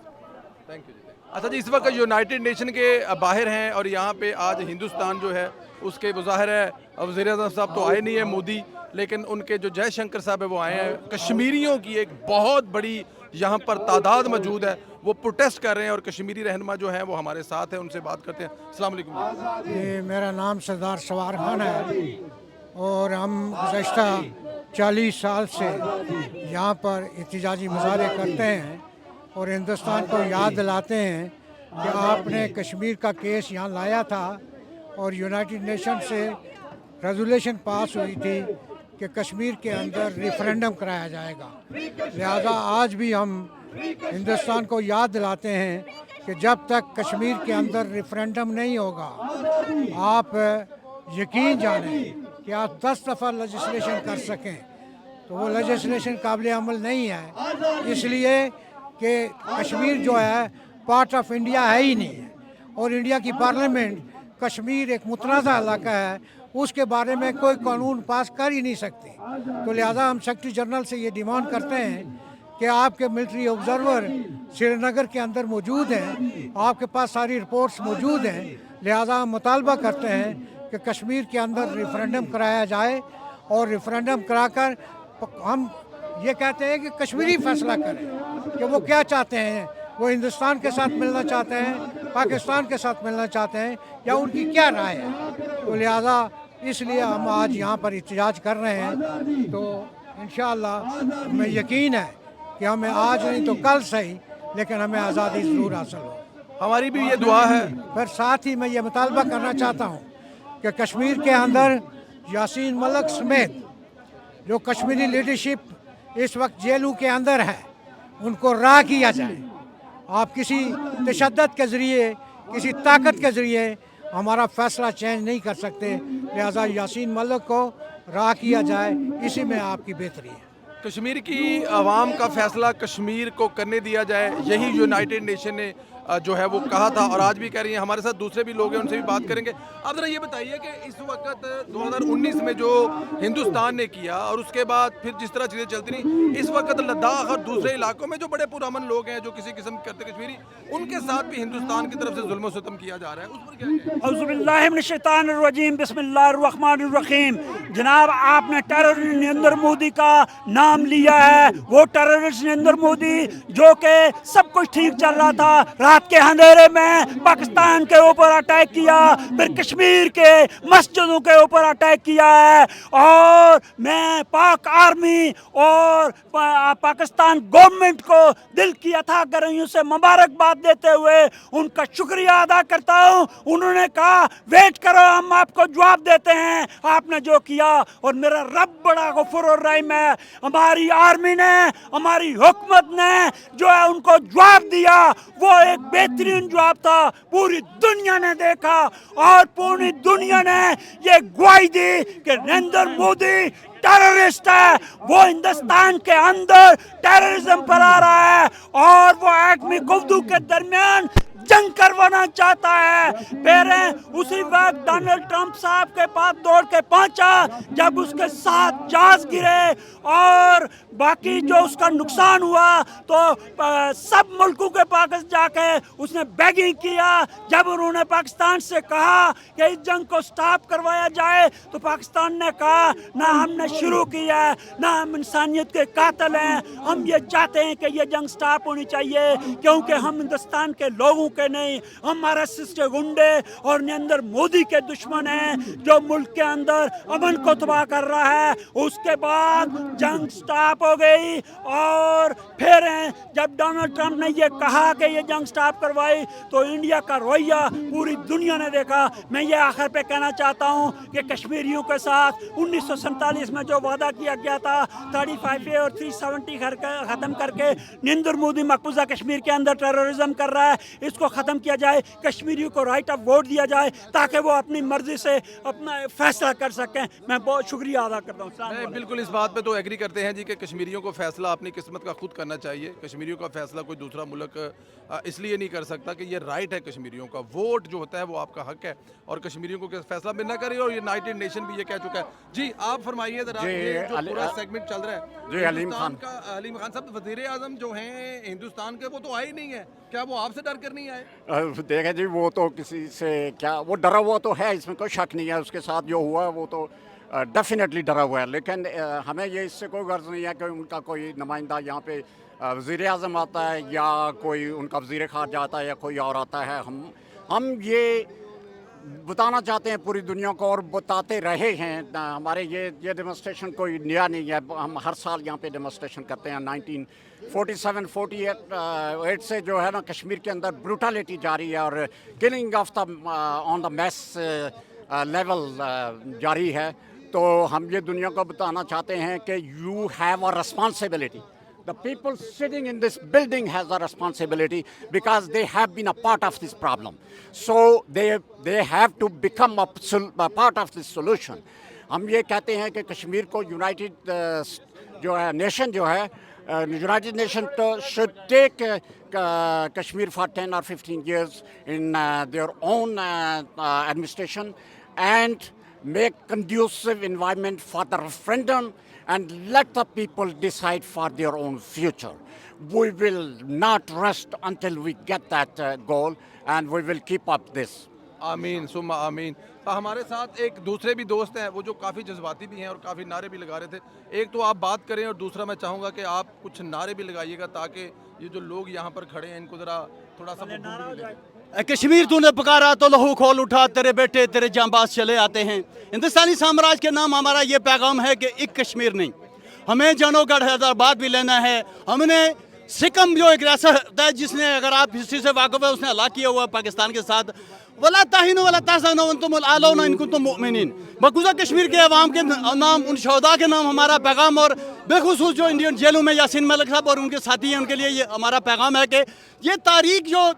thank you ji. अच्छा जी, इस वक्त यूनाइटेड नेशन के बाहर हैं और यहाँ पे आज हिंदुस्तान जो है उसके ज़ाहिर है वज़ीर आज़म साहब तो आए नहीं है मोदी, लेकिन उनके जो जयशंकर साहब है वो आए हैं। कश्मीरियों की एक बहुत बड़ी यहाँ पर तादाद मौजूद है, वो प्रोटेस्ट कर रहे हैं और कश्मीरी रहनुमा जो हैं वो हमारे साथ हैं, उनसे बात करते हैं। अस्सलाम वालेकुम। ये मेरा नाम सरदार सवार खान है और हम गुज़श्ता 40 साल से यहाँ पर एहतजाजी मुजाहरे करते हैं और हिंदुस्तान को याद दिलाते हैं कि आपने कश्मीर का केस यहाँ लाया था और यूनाइटेड नेशन से रेजोल्यूशन पास हुई थी कि कश्मीर के अंदर रेफरेंडम कराया जाएगा। लिहाजा आज भी हम हिंदुस्तान को याद दिलाते हैं कि जब तक कश्मीर के अंदर रेफरेंडम नहीं होगा, आप यकीन जानें कि आप 10 दफ़ा लेजिस्लेशन कर सकें तो वो लेजिस्लेशन काबिल अमल नहीं है, इसलिए कि कश्मीर जो है पार्ट ऑफ इंडिया है ही नहीं है और इंडिया की पार्लियामेंट कश्मीर एक मुतनाज़ा इलाका है, उसके बारे में कोई कानून पास कर ही नहीं सकती। तो लिहाजा हम सेक्रेटरी जनरल से ये डिमांड करते हैं कि आपके मिलिट्री ऑब्जर्वर श्रीनगर के अंदर मौजूद हैं, आपके पास सारी रिपोर्ट्स मौजूद हैं। लिहाजा हम मुतालबा करते हैं कि कश्मीर के अंदर रेफरेंडम कराया जाए और रेफरेंडम कराकर हम ये कहते हैं कि कश्मीरी फैसला करें कि वो क्या चाहते हैं, वो हिंदुस्तान के साथ मिलना चाहते हैं, पाकिस्तान के साथ मिलना चाहते हैं, या उनकी क्या राय है। तो लिहाजा इसलिए हम आज यहाँ पर एहतजाज कर रहे हैं। तो इंशाअल्लाह हमें यकीन है कि हमें आज नहीं तो कल सही, लेकिन हमें आज़ादी ज़रूर हासिल हो। हमारी भी ये दुआ है। फिर साथ ही मैं ये मुतालबा करना चाहता हूँ कि कश्मीर के अंदर यासीन मलिक समेत जो कश्मीरी लीडरशिप इस वक्त जेलों के अंदर है, उनको रहा किया जाए। आप किसी तशद्दुद के ज़रिए, किसी ताकत के ज़रिए हमारा फ़ैसला चेंज नहीं कर सकते। लिहाजा यासीन मलिक को रहा किया जाए, इसी में आपकी बेहतरी है। कश्मीर की आवाम का फैसला कश्मीर को करने दिया जाए, यही यूनाइटेड नेशन ने जो है वो कहा था और आज भी कह रही हैं। हमारे साथ दूसरे भी लोग हैं, उनसे भी बात करेंगे। आप ज़रा ये बताइए कि इस वक्त 2019 में जो हिंदुस्तान ने किया और उसके बाद फिर जिस तरह चीज़ें चलती रही, इस वक्त लद्दाख और दूसरे इलाकों में जो बड़े पुरअमन लोग हैं, जो किसी किस्म के करते कश्मीरी, उनके साथ भी हिंदुस्तान की तरफ से जुल्म सितम किया जा रहा है, उस पर क्या कहें? औज़ुबिल्लाहिमिनश्शैतानिर्रजीम, बिस्मिल्लाहिर्रहमानिर्रहीम। जनाब, आपने टेररिस्ट नरेंद्र मोदी का नाम लिया है। वो टेररिस्ट नरेंद्र मोदी जो कि सब कुछ ठीक चल रहा था, रात के अंधेरे में पाकिस्तान के ऊपर अटैक किया, फिर कश्मीर के मस्जिदों के ऊपर अटैक किया है। और मैं पाक आर्मी और पाकिस्तान गवर्नमेंट को दिल की अथाह गहराइयों से मुबारकबाद देते हुए उनका शुक्रिया अदा करता हूँ। उन्होंने कहा वेट करो, हम आपको जवाब देते हैं आपने जो किया। और मेरा रब बड़ा गफूर और रहीम है। हमारी आर्मी ने, हमारी हुकूमत ने जो है उनको जवाब दिया, वो एक बेहतरीन जवाब था। पूरी दुनिया ने देखा और पूरी दुनिया ने ये गवाही दी कि नरेंद्र मोदी टेररिस्ट है। वो हिंदुस्तान के अंदर टेररिज्म फैला रहा है और वो एटमी गुफ्तगू के दरमियान जंग करवाना चाहता है। फिर उसी वक्त डोनाल्ड ट्रंप साहब के पास दौड़ के पहुंचा जब उसके साथ जहाज गिरे और बाकी जो उसका नुकसान हुआ, तो सब मुल्कों के पास जाके उसने बेगिंग किया। जब उन्होंने पाकिस्तान से कहा कि इस जंग को स्टॉप करवाया जाए, तो पाकिस्तान ने कहा ना हमने शुरू किया है, ना हम इंसानियत के कातिल हैं, हम ये चाहते हैं कि ये जंग स्टॉप होनी चाहिए, क्योंकि हम हिंदुस्तान के लोगों के नहीं, हम आरएसएस के गुंडे और नरेंद्र मोदी के दुश्मन हैं जो मुल्क के अंदर अमन को तबाह कर रहा है। उसके बाद जंग स्टॉप हो गई और फिर जब डोनाल्ड ट्रंप ने ये कहा कि ये जंग स्टॉप करवाई, तो इंडिया का रवैया पूरी दुनिया ने देखा। मैं ये आखिर पे कहना चाहता हूँ कि कश्मीरियों के साथ 1947 में जो वादा किया गया था 35A और 370 ख़त्म करके, नरेंद्र मोदी मकबूजा कश्मीर के अंदर टेररिज्म कर रहा है, इसको ख़त्म किया जाए। कश्मीरियों को राइट ऑफ वोट दिया जाए ताकि वो अपनी मर्जी से अपना फैसला कर सकें। मैं बहुत शुक्रिया अदा करता हूँ। मैं बिल्कुल इस बात पे तो एग्री करते हैं जी कि कश्मीर कश्मीरियों को फैसला अपनी किस्मत का खुद करना चाहिए। कश्मीरियों का फैसला कोई दूसरा मुल्क इसलिए नहीं कर सकता कि ये राइट है कश्मीरियों का, वोट जो होता है वो आपका हक है और कश्मीरियों को फैसला मिलना करे, और यूनाइटेड नेशन भी ये कह चुका है। जी आप फरमाइए ज़रा, ये जो पूरा सेगमेंट चल रहा है जी, हलीम खान साहब वज़ीर आज़म जो हैं हिंदुस्तान के, वो तो आए ही नहीं है, क्या वो आपसे डर कर नहीं आए? देखें जी, वो तो किसी से क्या, वो डरा हुआ तो है, इसमें कोई शक नहीं है। उसके साथ जो हुआ वो तो डेफिनेटली डरा हुआ है, लेकिन हमें ये इससे कोई गर्ज नहीं है कि उनका कोई नुमाइंदा यहाँ पे वज़ीर आज़म आता है या कोई उनका वज़ीर ख़ारजा आता है या कोई और आता है। हम ये बताना चाहते हैं पूरी दुनिया को, और बताते रहे हैं। हमारे ये डेमोस्ट्रेशन कोई नया नहीं है, हम हर साल यहाँ पे डेमोस्ट्रेशन करते हैं। 1947-48 से जो है ना कश्मीर के अंदर ब्रूटलिटी जारी है और killing of the on the mass level जारी है। तो हम ये दुनिया को बताना चाहते हैं कि you have a responsibility. The people sitting in this building has a responsibility because they have been a part of this problem. So they have to become a part of this solution. हम ये कहते हैं कि कश्मीर को United जो है nation जो है United nation should take Kashmir for 10 or 15 years in their own administration and make conducive environment for the referendum and let the people decide for their own future. We will not rest until we get that goal, and we will keep up this. आमीन सुम्मा आमीन। तो हमारे साथ एक दूसरे भी दोस्त हैं, वो जो काफ़ी जज्बाती भी हैं और काफ़ी नारे भी लगा रहे थे। एक तो आप बात करें और दूसरा मैं चाहूँगा कि आप कुछ नारे भी लगाइएगा ताकि ये जो लोग यहाँ पर खड़े हैं इनको ज़रा थोड़ा सा कश्मीर तूने पुकारा तो लहू खोल उठा, तेरे बेटे तेरे जांबाज चले आते हैं। हिंदुस्तानी साम्राज्य के नाम हमारा ये पैगाम है कि एक कश्मीर नहीं, हमें जानोगढ़ हैदराबाद भी लेना है। हमने सिकम जो एक रियासत है जिसने, अगर आप हिस्ट्री से वाकिफ है, उसने हला किया हुआ पाकिस्तान के साथ। वला ताहिनु वला तहज़नु व अंतुमुल आलौना इन कुंतुम मुमिनीन। मकबूजा कश्मीर के अवाम के नाम, उन शहदा के नाम हमारा पैगाम, और बेखुसूस जो इंडियन जेलों में यासीन मलिक साहब और उनके साथी हैं उनके लिए ये हमारा पैगाम है कि ये तारीख जो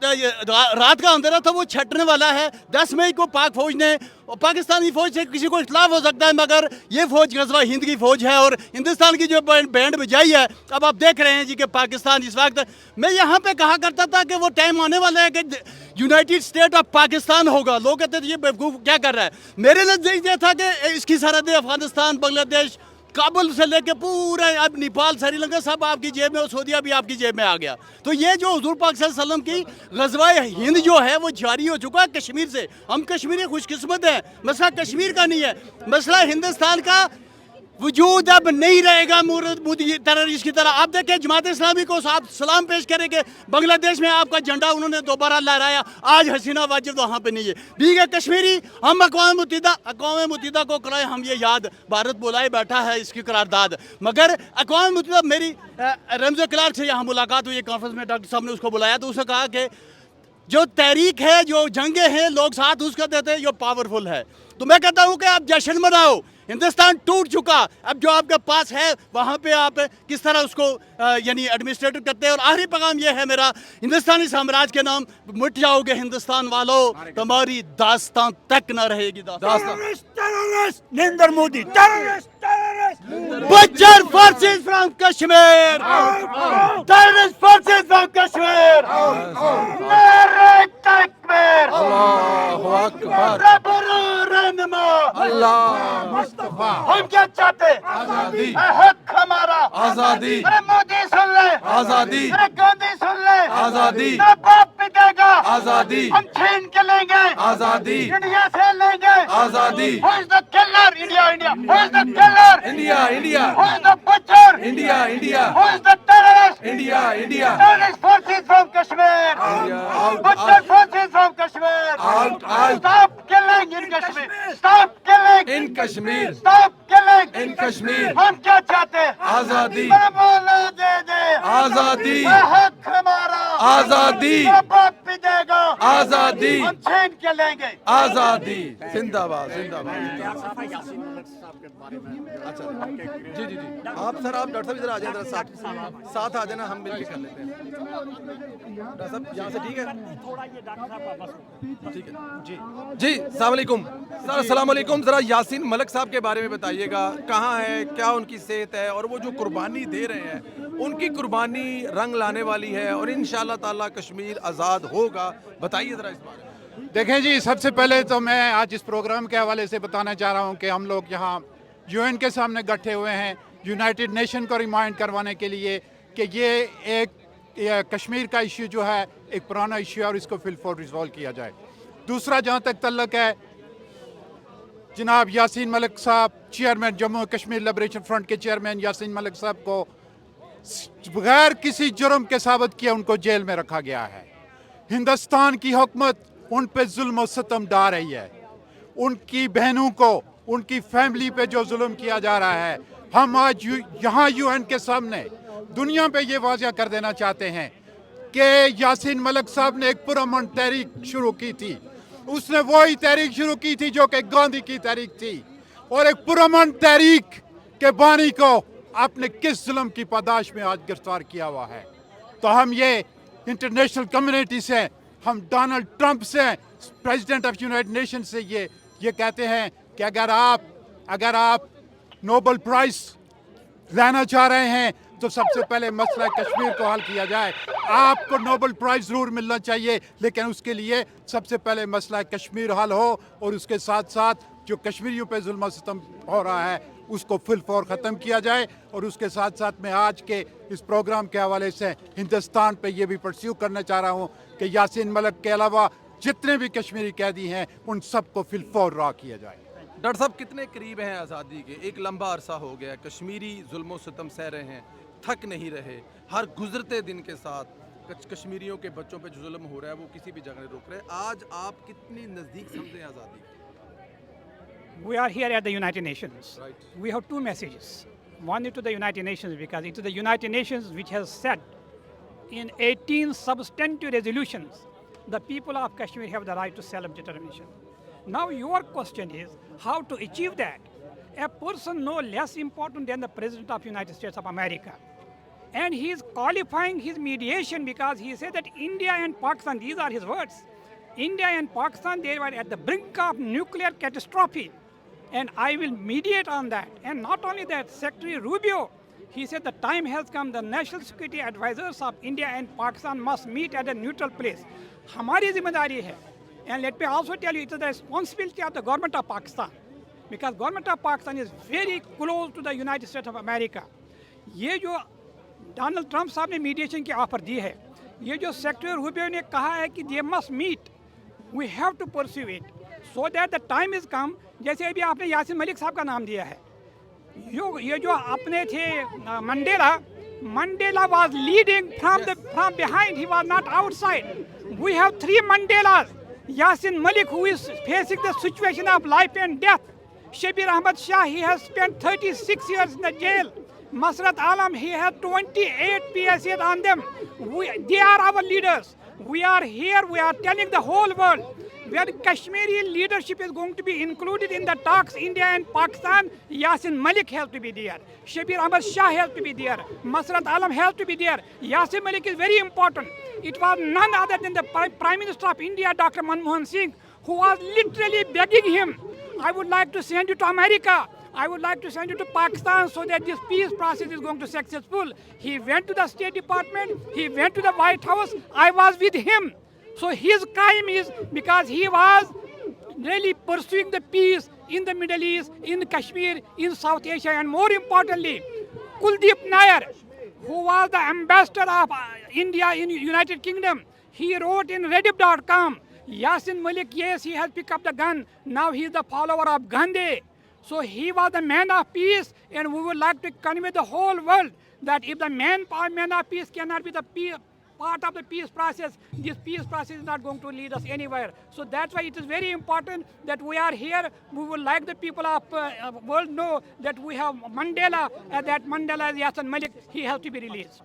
रात का अंधेरा था वो छटने वाला है। 10 मई को पाक फौज ने, पाकिस्तानी फौज से किसी को इख्तलाफ हो सकता है मगर ये फौज गज़वा हिंद की फौज है और हिंदुस्तान की जो बैंड बजाई है। अब आप देख रहे हैं जी कि पाकिस्तान इस वक्त, मैं यहाँ पे कहा करता था कि वो टाइम आने वाला है कि यूनाइटेड स्टेट ऑफ पाकिस्तान होगा। लोग कहते थे ये बेवकूफ़ क्या कर रहा है। मेरे नज़दीक ये था कि इसकी सरहदें अफगानिस्तान, बांग्लादेश, काबुल से लेके पूरा अब नेपाल, श्रीलंका सब आपकी जेब में, और सऊदीया भी आपकी जेब में आ गया। तो ये जो हुजूर पाक सल्लल्लाहु अलैहि वसल्लम की ग़ज़वा हिंद जो है वो जारी हो चुका है कश्मीर से। हम कश्मीरी खुशकिस्मत हैं, मसला कश्मीर का नहीं है, मसला हिंदुस्तान का वजूद अब नहीं रहेगा मोदी टेररिस्ट की तरह। आप देखें जमात इस्लामी को आप सलाम पेश करें कि बांग्लादेश में आपका झंडा उन्होंने दोबारा लहराया, आज हसीना वाजिब वहाँ पे नहीं है। ठीक है कश्मीरी, हम अक़वाम मुत्तहिदा को कराए, हम ये याद, भारत बुलाए बैठा है इसकी करारदाद, मगर अक़वाम मुत्तहिदा, मेरी रमज़ क्लार्क से यहाँ मुलाकात हुई कॉन्फ्रेंस में, डॉक्टर साहब ने उसको बुलाया तो उसने कहा कि जो तहरीक है, जो जंगें हैं, लोग साथ उसका देते हैं, ये पावरफुल है। तो मैं कहता हूँ कि आप जश्न मनाओ, हिंदुस्तान टूट चुका, अब जो आपके पास है वहाँ पे आप किस तरह उसको यानी एडमिनिस्ट्रेट करते हैं। और आखिरी पैगाम ये है मेरा, हिंदुस्तानी साम्राज्य के नाम मिट जाओगे हिंदुस्तान वालों, तुम्हारी दास्तान तक न रहेगी। Narendra Modi Butcher forces from Kashmir! Terrorist forces from Kashmir! Nare Takbir! अल्लाहु अकबर, अल्लाह मुस्तफा। हम क्या चाहते? आज़ादी, हक हमारा आज़ादी, मोदी सुन ले, आज़ादी, गांधी सुन ले, आज़ादी, बाप पिटेगा, आज़ादी, हम छीन के लेंगे, आज़ादी, इंडिया से लेंगे, आज़ादी। Who is the killer? India, India. Who is the killer? India, India, Who is the butcher? India, India, Who is the terrorist? India, India. Terrorist forces from Kashmir. out, Butcher forces from Kashmir. Out, out. Stop killing in Kashmir. Stop killing. In Kashmir, Stop killing. इन कश्मीर, हम क्या चाहते हैं? आज़ादी, बोला दे दे। आज़ादी, हक हमारा। आज़ादी, बाप भी देगा। आजादी हम छीन के लेंगे। आजादी जिंदाबाद जिंदाबाद। अच्छा जी जी जी आप सर, आप डॉक्टर साहब इधर आ जाए, जरा साथ आ जाना, हम मिलकर कर लेते हैं। डॉक्टर साहब यहाँ से ठीक है, ठीक है जी जी। अस्सलाम वालेकुम सर, अस्सलाम वालेकुम। ज़रा यासीन मलिक साहब के बारे में बताइएगा, कहाँ है, क्या उनकी सेहत है, और वो जो कुर्बानी दे रहे हैं उनकी कुर्बानी रंग लाने वाली है और इंशाअल्लाह ताला कश्मीर आज़ाद होगा, बताइए ज़रा इस बारे में। देखें जी, सबसे पहले तो मैं आज इस प्रोग्राम के हवाले से बताना चाह रहा हूं कि हम लोग यहाँ यूएन के सामने इकट्ठे हुए हैं यूनाइटेड नेशन को रिमाइंड करवाने के लिए कि ये कश्मीर का इश्यू जो है एक पुराना इश्यू है और इसको फिलफोर रिजॉल्व किया जाए। दूसरा जहाँ तक तल्लक है जनाब यासीन मलिक साहब, chairman Jammu Kashmir liberation front के चेयरमैन यासीन मलिक साहब को बगैर किसी जुर्म के साबित किया उनको जेल में रखा गया है। हिंदुस्तान की हुकूमत उन पे जुल्म और सितम डा रही है, उनकी बहनों को, उनकी फैमिली पे जो जुल्म किया जा रहा है। हम आज यहाँ यूएन के सामने दुनिया पे ये वाज़िया कर देना चाहते हैं कि यासीन मलिक साहब ने एक पुरअमन तहरीक शुरू की थी, उसने वही तहरीक शुरू की थी जो कि गांधी की तहरीक थी, और एक पुरअमन तहरीक के बानी को आपने किस जुल्म की पादाश में आज गिरफ्तार किया हुआ है। तो हम ये इंटरनेशनल कम्युनिटी से, हम डोनाल्ड ट्रंप से, प्रेसिडेंट ऑफ यूनाइटेड नेशन से ये कहते हैं कि अगर आप नोबेल प्राइज लेना चाह रहे हैं तो सबसे पहले मसला कश्मीर को हल किया जाए। आपको नोबेल प्राइज ज़रूर मिलना चाहिए, लेकिन उसके लिए सबसे पहले मसला कश्मीर हल हो और उसके साथ साथ जो कश्मीरियों पे जुल्म और सितम हो रहा है उसको फिलफौर ख़त्म किया जाए। और उसके साथ साथ मैं आज के इस प्रोग्राम के हवाले से हिंदुस्तान पे ये भी परस्यू करना चाह रहा हूँ कि यासीन मलिक के अलावा जितने भी कश्मीरी कैदी हैं उन सबको फिलफौर रहा किया जाए। डॉक्टर साहब कितने करीब हैं आज़ादी के? एक लंबा अरसा हो गया, कश्मीरी जुल्म सितम सह रहे हैं, थक नहीं रहे। हर गुजरते दिन के साथ कश्मीरियों के बच्चों पे जो जुल्म हो रहा है वो किसी भी जगह नहीं रुक रहे। आज आप कितनी नज़दीक समझें आज़ादी? We are here at the United Nations. Right. We have two messages. One is to the United Nations, because it is the United Nations which has said in 18 substantive resolutions the people of Kashmir have the right to self-determination. Now your question is how to achieve that. A person no less important than the President of the United States of America. And he is qualifying his mediation because he said that India and Pakistan, these are his words, India and Pakistan, they were at the brink of nuclear catastrophe. And I will mediate on that. And not only that, Secretary Rubio, he said the time has come, the national security advisors of India and Pakistan must meet at a neutral place. हमारी जिम्मेदारी है. And let me also tell you, it is the responsibility of the government of Pakistan, because government of Pakistan is very close to the United States of America. ये जो Donald Trump साहब ने mediation की offer दी है, ये जो secretary Rubio ने कहा है कि they must meet, we have to pursue it so that the time is come. जैसे अभी आपने यासीन मलिक साहब का नाम दिया है, ये जो अपने थे Mandela was leading from behind, he was not outside. We have three Mandelas. Yasin Malik, who is facing the situation of life and death. Shabir Ahmad Shah, he has spent 36 years in the jail. Masrat Alam, he has 28 PSAs on them. They are our leaders. We are here, we are telling the whole world, where Kashmiri leadership is going to be included in the talks, India and Pakistan, Yasin Malik has to be there. Shabir Ahmad Shah has to be there. Masrat Alam has to be there. Yasin Malik is very important. It was none other than the Prime Minister of India, Dr. Manmohan Singh, who was literally begging him, I would like to send you to America. I would like to send you to Pakistan so that this peace process is going to be successful. He went to the State Department, he went to the White House, I was with him. So his crime is because he was really pursuing the peace in the Middle East, in Kashmir, in South Asia, and more importantly, Kuldeep Nair, who was the ambassador of India in United Kingdom, he wrote in Reddit.com, Yasin Malik, yes, he has picked up the gun, now he is the follower of Gandhi. So he was the man of peace, and we would like to convey the whole world that if the man of peace cannot be the part of the peace process, this peace process is not going to lead us anywhere. So that's why it is very important that we are here. We would like the people of world know that we have Mandela, and that Mandela is Yasin Malik, he has to be released.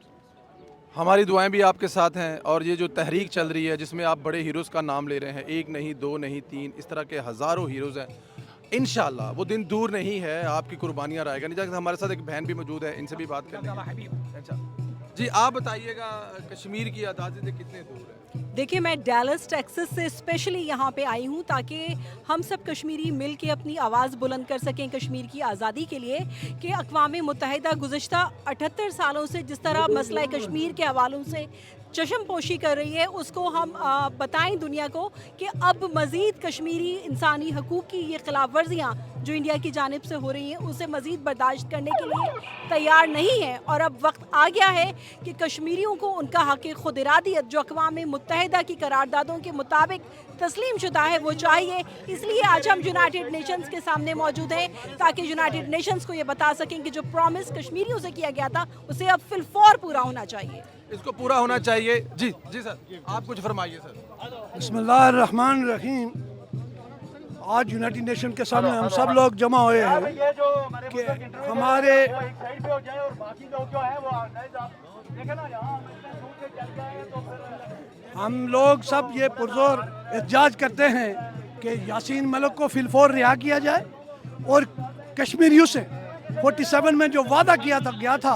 हमारी दुआएं भी आपके साथ हैं और ये जो तहरीक चल रही है जिसमें आप बड़े हीरोज़ का नाम ले रहे हैं, एक नहीं, दो नहीं, तीन, इस तरह के हज़ारों हीरोज़ हैं। इंशाल्लाह वो दिन दूर नहीं है, आपकी कुर्बानियाँ रहेगा नहीं। जैसे हमारे साथ एक बहन भी मौजूद है, इनसे भी बात कर लेंगे। अच्छा जी, आप बताइएगा कश्मीर की आज़ादी से कितने दूर है? देखिए, मैं डैलस टेक्सास से स्पेशली यहाँ पे आई हूँ ताकि हम सब कश्मीरी मिल के अपनी आवाज़ बुलंद कर सकें कश्मीर की आज़ादी के लिए, कि अक़वाम मुत्तहिदा गुज़श्ता 78 सालों से जिस तरह मसला कश्मीर के हवालों से चश्म पोशी कर रही है, उसको हम बताएं दुनिया को कि अब मज़ीद कश्मीरी इंसानी हकूक़ की ये खिलाफ वर्जियाँ जो इंडिया की जानिब से हो रही हैं उसे मज़ीद बर्दाश्त करने के लिए तैयार नहीं है। और अब वक्त आ गया है कि कश्मीरियों को उनका हक़ खुद इरादियत जो अक़वाम मुत्तहिदा की करारदादों के मुताबिक तस्लीम शुदा है वो चाहिए। इसलिए आज हम यूनाइटेड नेशंस के सामने मौजूद हैं ताकि यूनाइटेड नेशंस को ये बता सकें कि जो प्रॉमिस कश्मीरियों से किया गया था उसे अब फिलफौर पूरा होना चाहिए। इसको पूरा होना चाहिए। जी जी सर, आप कुछ फरमाइए सर। बिस्मिल्लाहिर्रहमानिर्रहीम। आज यूनाइटेड नेशन के सामने हम सब लोग जमा हुए हैं कि हमारे हम लोग सब ये पुरजोर एहतजाज करते हैं कि यासीन मलिक को फिलफौर रिहा किया जाए और कश्मीरियों से 47 में जो वादा गया था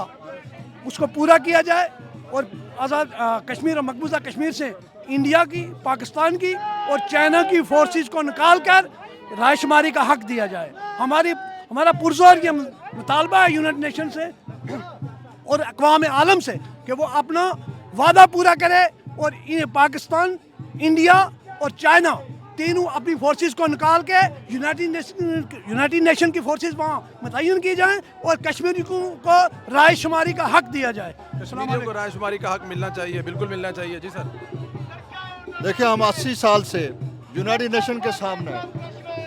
उसको पूरा किया जाए और आज़ाद कश्मीर और मकबूजा कश्मीर से इंडिया की, पाकिस्तान की और चाइना की फोर्सेस को निकाल कर रायशुमारी का हक दिया जाए। हमारा पुरजोर ये मुतालबा है यूनाइटेड नेशन से और अक़वाम आलम से कि वो अपना वादा पूरा करे और पाकिस्तान, इंडिया और चाइना तीनों अपनी फोर्सेस को निकाल के यूनाइटेड नेशन की फोर्सेस वहाँ मुतय्यन की जाएं और कश्मीरी को रायशुमारी का हक दिया जाए। कश्मीरियों को रायशुमारी का हक मिलना चाहिए, बिल्कुल मिलना चाहिए। जी सर। देखिए, हम 80 साल से यूनाइटेड नेशन के सामने,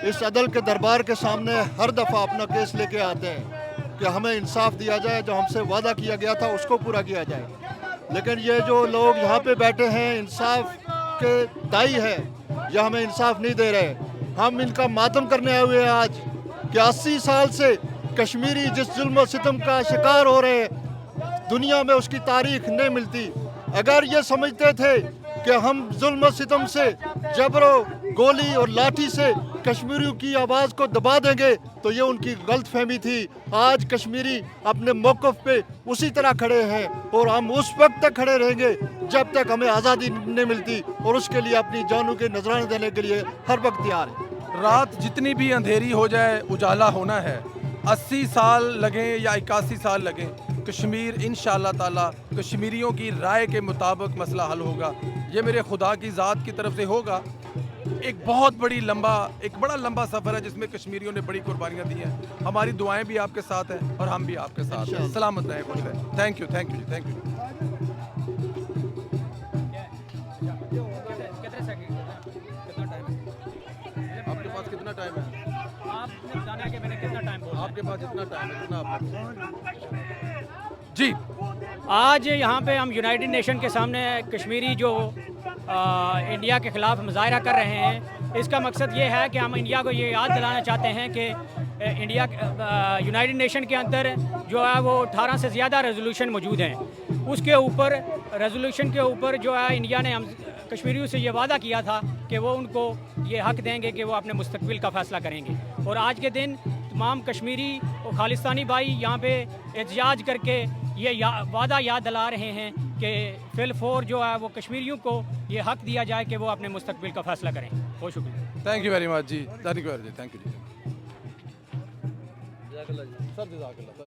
इस अदल के दरबार के सामने हर दफ़ा अपना केस लेके आते हैं कि हमें इंसाफ दिया जाए, जो हमसे वादा किया गया था उसको पूरा किया जाए। लेकिन ये जो लोग यहाँ पे बैठे हैं इंसाफ के दाई है, ये हमें इंसाफ नहीं दे रहे। हम इनका मातम करने आए हुए हैं आज कि 80 साल से कश्मीरी जिस जुल्म और सितम का शिकार हो रहे हैं, दुनिया में उसकी तारीख नहीं मिलती। अगर ये समझते थे कि हम जुल्म और सितम से, जबरो, गोली और लाठी से कश्मीरियों की आवाज़ को दबा देंगे तो ये उनकी गलत फहमी थी। आज कश्मीरी अपने मौक़िफ़ पे उसी तरह खड़े हैं और हम उस वक्त तक खड़े रहेंगे जब तक हमें आज़ादी नहीं मिलती, और उसके लिए अपनी जानों के नजराने देने के लिए हर वक्त तैयार है। रात जितनी भी अंधेरी हो जाए उजाला होना है। 80 साल लगें या 81 साल लगें, कश्मीर इंशाअल्लाह ताला कश्मीरियों की राय के मुताबिक मसला हल होगा। ये मेरे खुदा की ज़ात की तरफ से होगा। एक बहुत बड़ा लंबा सफ़र है जिसमें कश्मीरियों ने बड़ी कुर्बानियाँ दी हैं। हमारी दुआएं भी आपके साथ हैं और हम भी आपके साथ हैं। सलामत रहें, खुश रहें। थैंक यू जी, थैंक यू। आपके पास कितना टाइम है? आपने बताना कि मैंने कितना टाइम बोला। आपके पास जितना टाइम है जितना आप जी। आज यहाँ पे हम यूनाइटेड नेशन के सामने कश्मीरी जो इंडिया के ख़िलाफ़ मुज़ाहरा कर रहे हैं, इसका मकसद ये है कि हम इंडिया को ये याद दिलाना चाहते हैं कि इंडिया यूनाइटेड नेशन के अंदर जो है वो 18 से ज़्यादा रेजोल्यूशन मौजूद हैं। उसके ऊपर रेजोल्यूशन के ऊपर जो है इंडिया ने हम कश्मीरियों से ये वादा किया था कि वो उनको ये हक़ देंगे कि वो अपने मुस्तकबिल का फ़ैसला करेंगे। और आज के दिन तमाम कश्मीरी और खालिस्तानी भाई यहाँ पे एहतजाज करके ये वादा याद दिला रहे हैं कि फिलफौर जो है वो कश्मीरियों को ये हक़ दिया जाए कि वो अपने मुस्तकबिल का फ़ैसला करें। बहुत शुक्रिया। थैंक यू वेरी मच जी, थैंक यू जी, थैंक यू जी।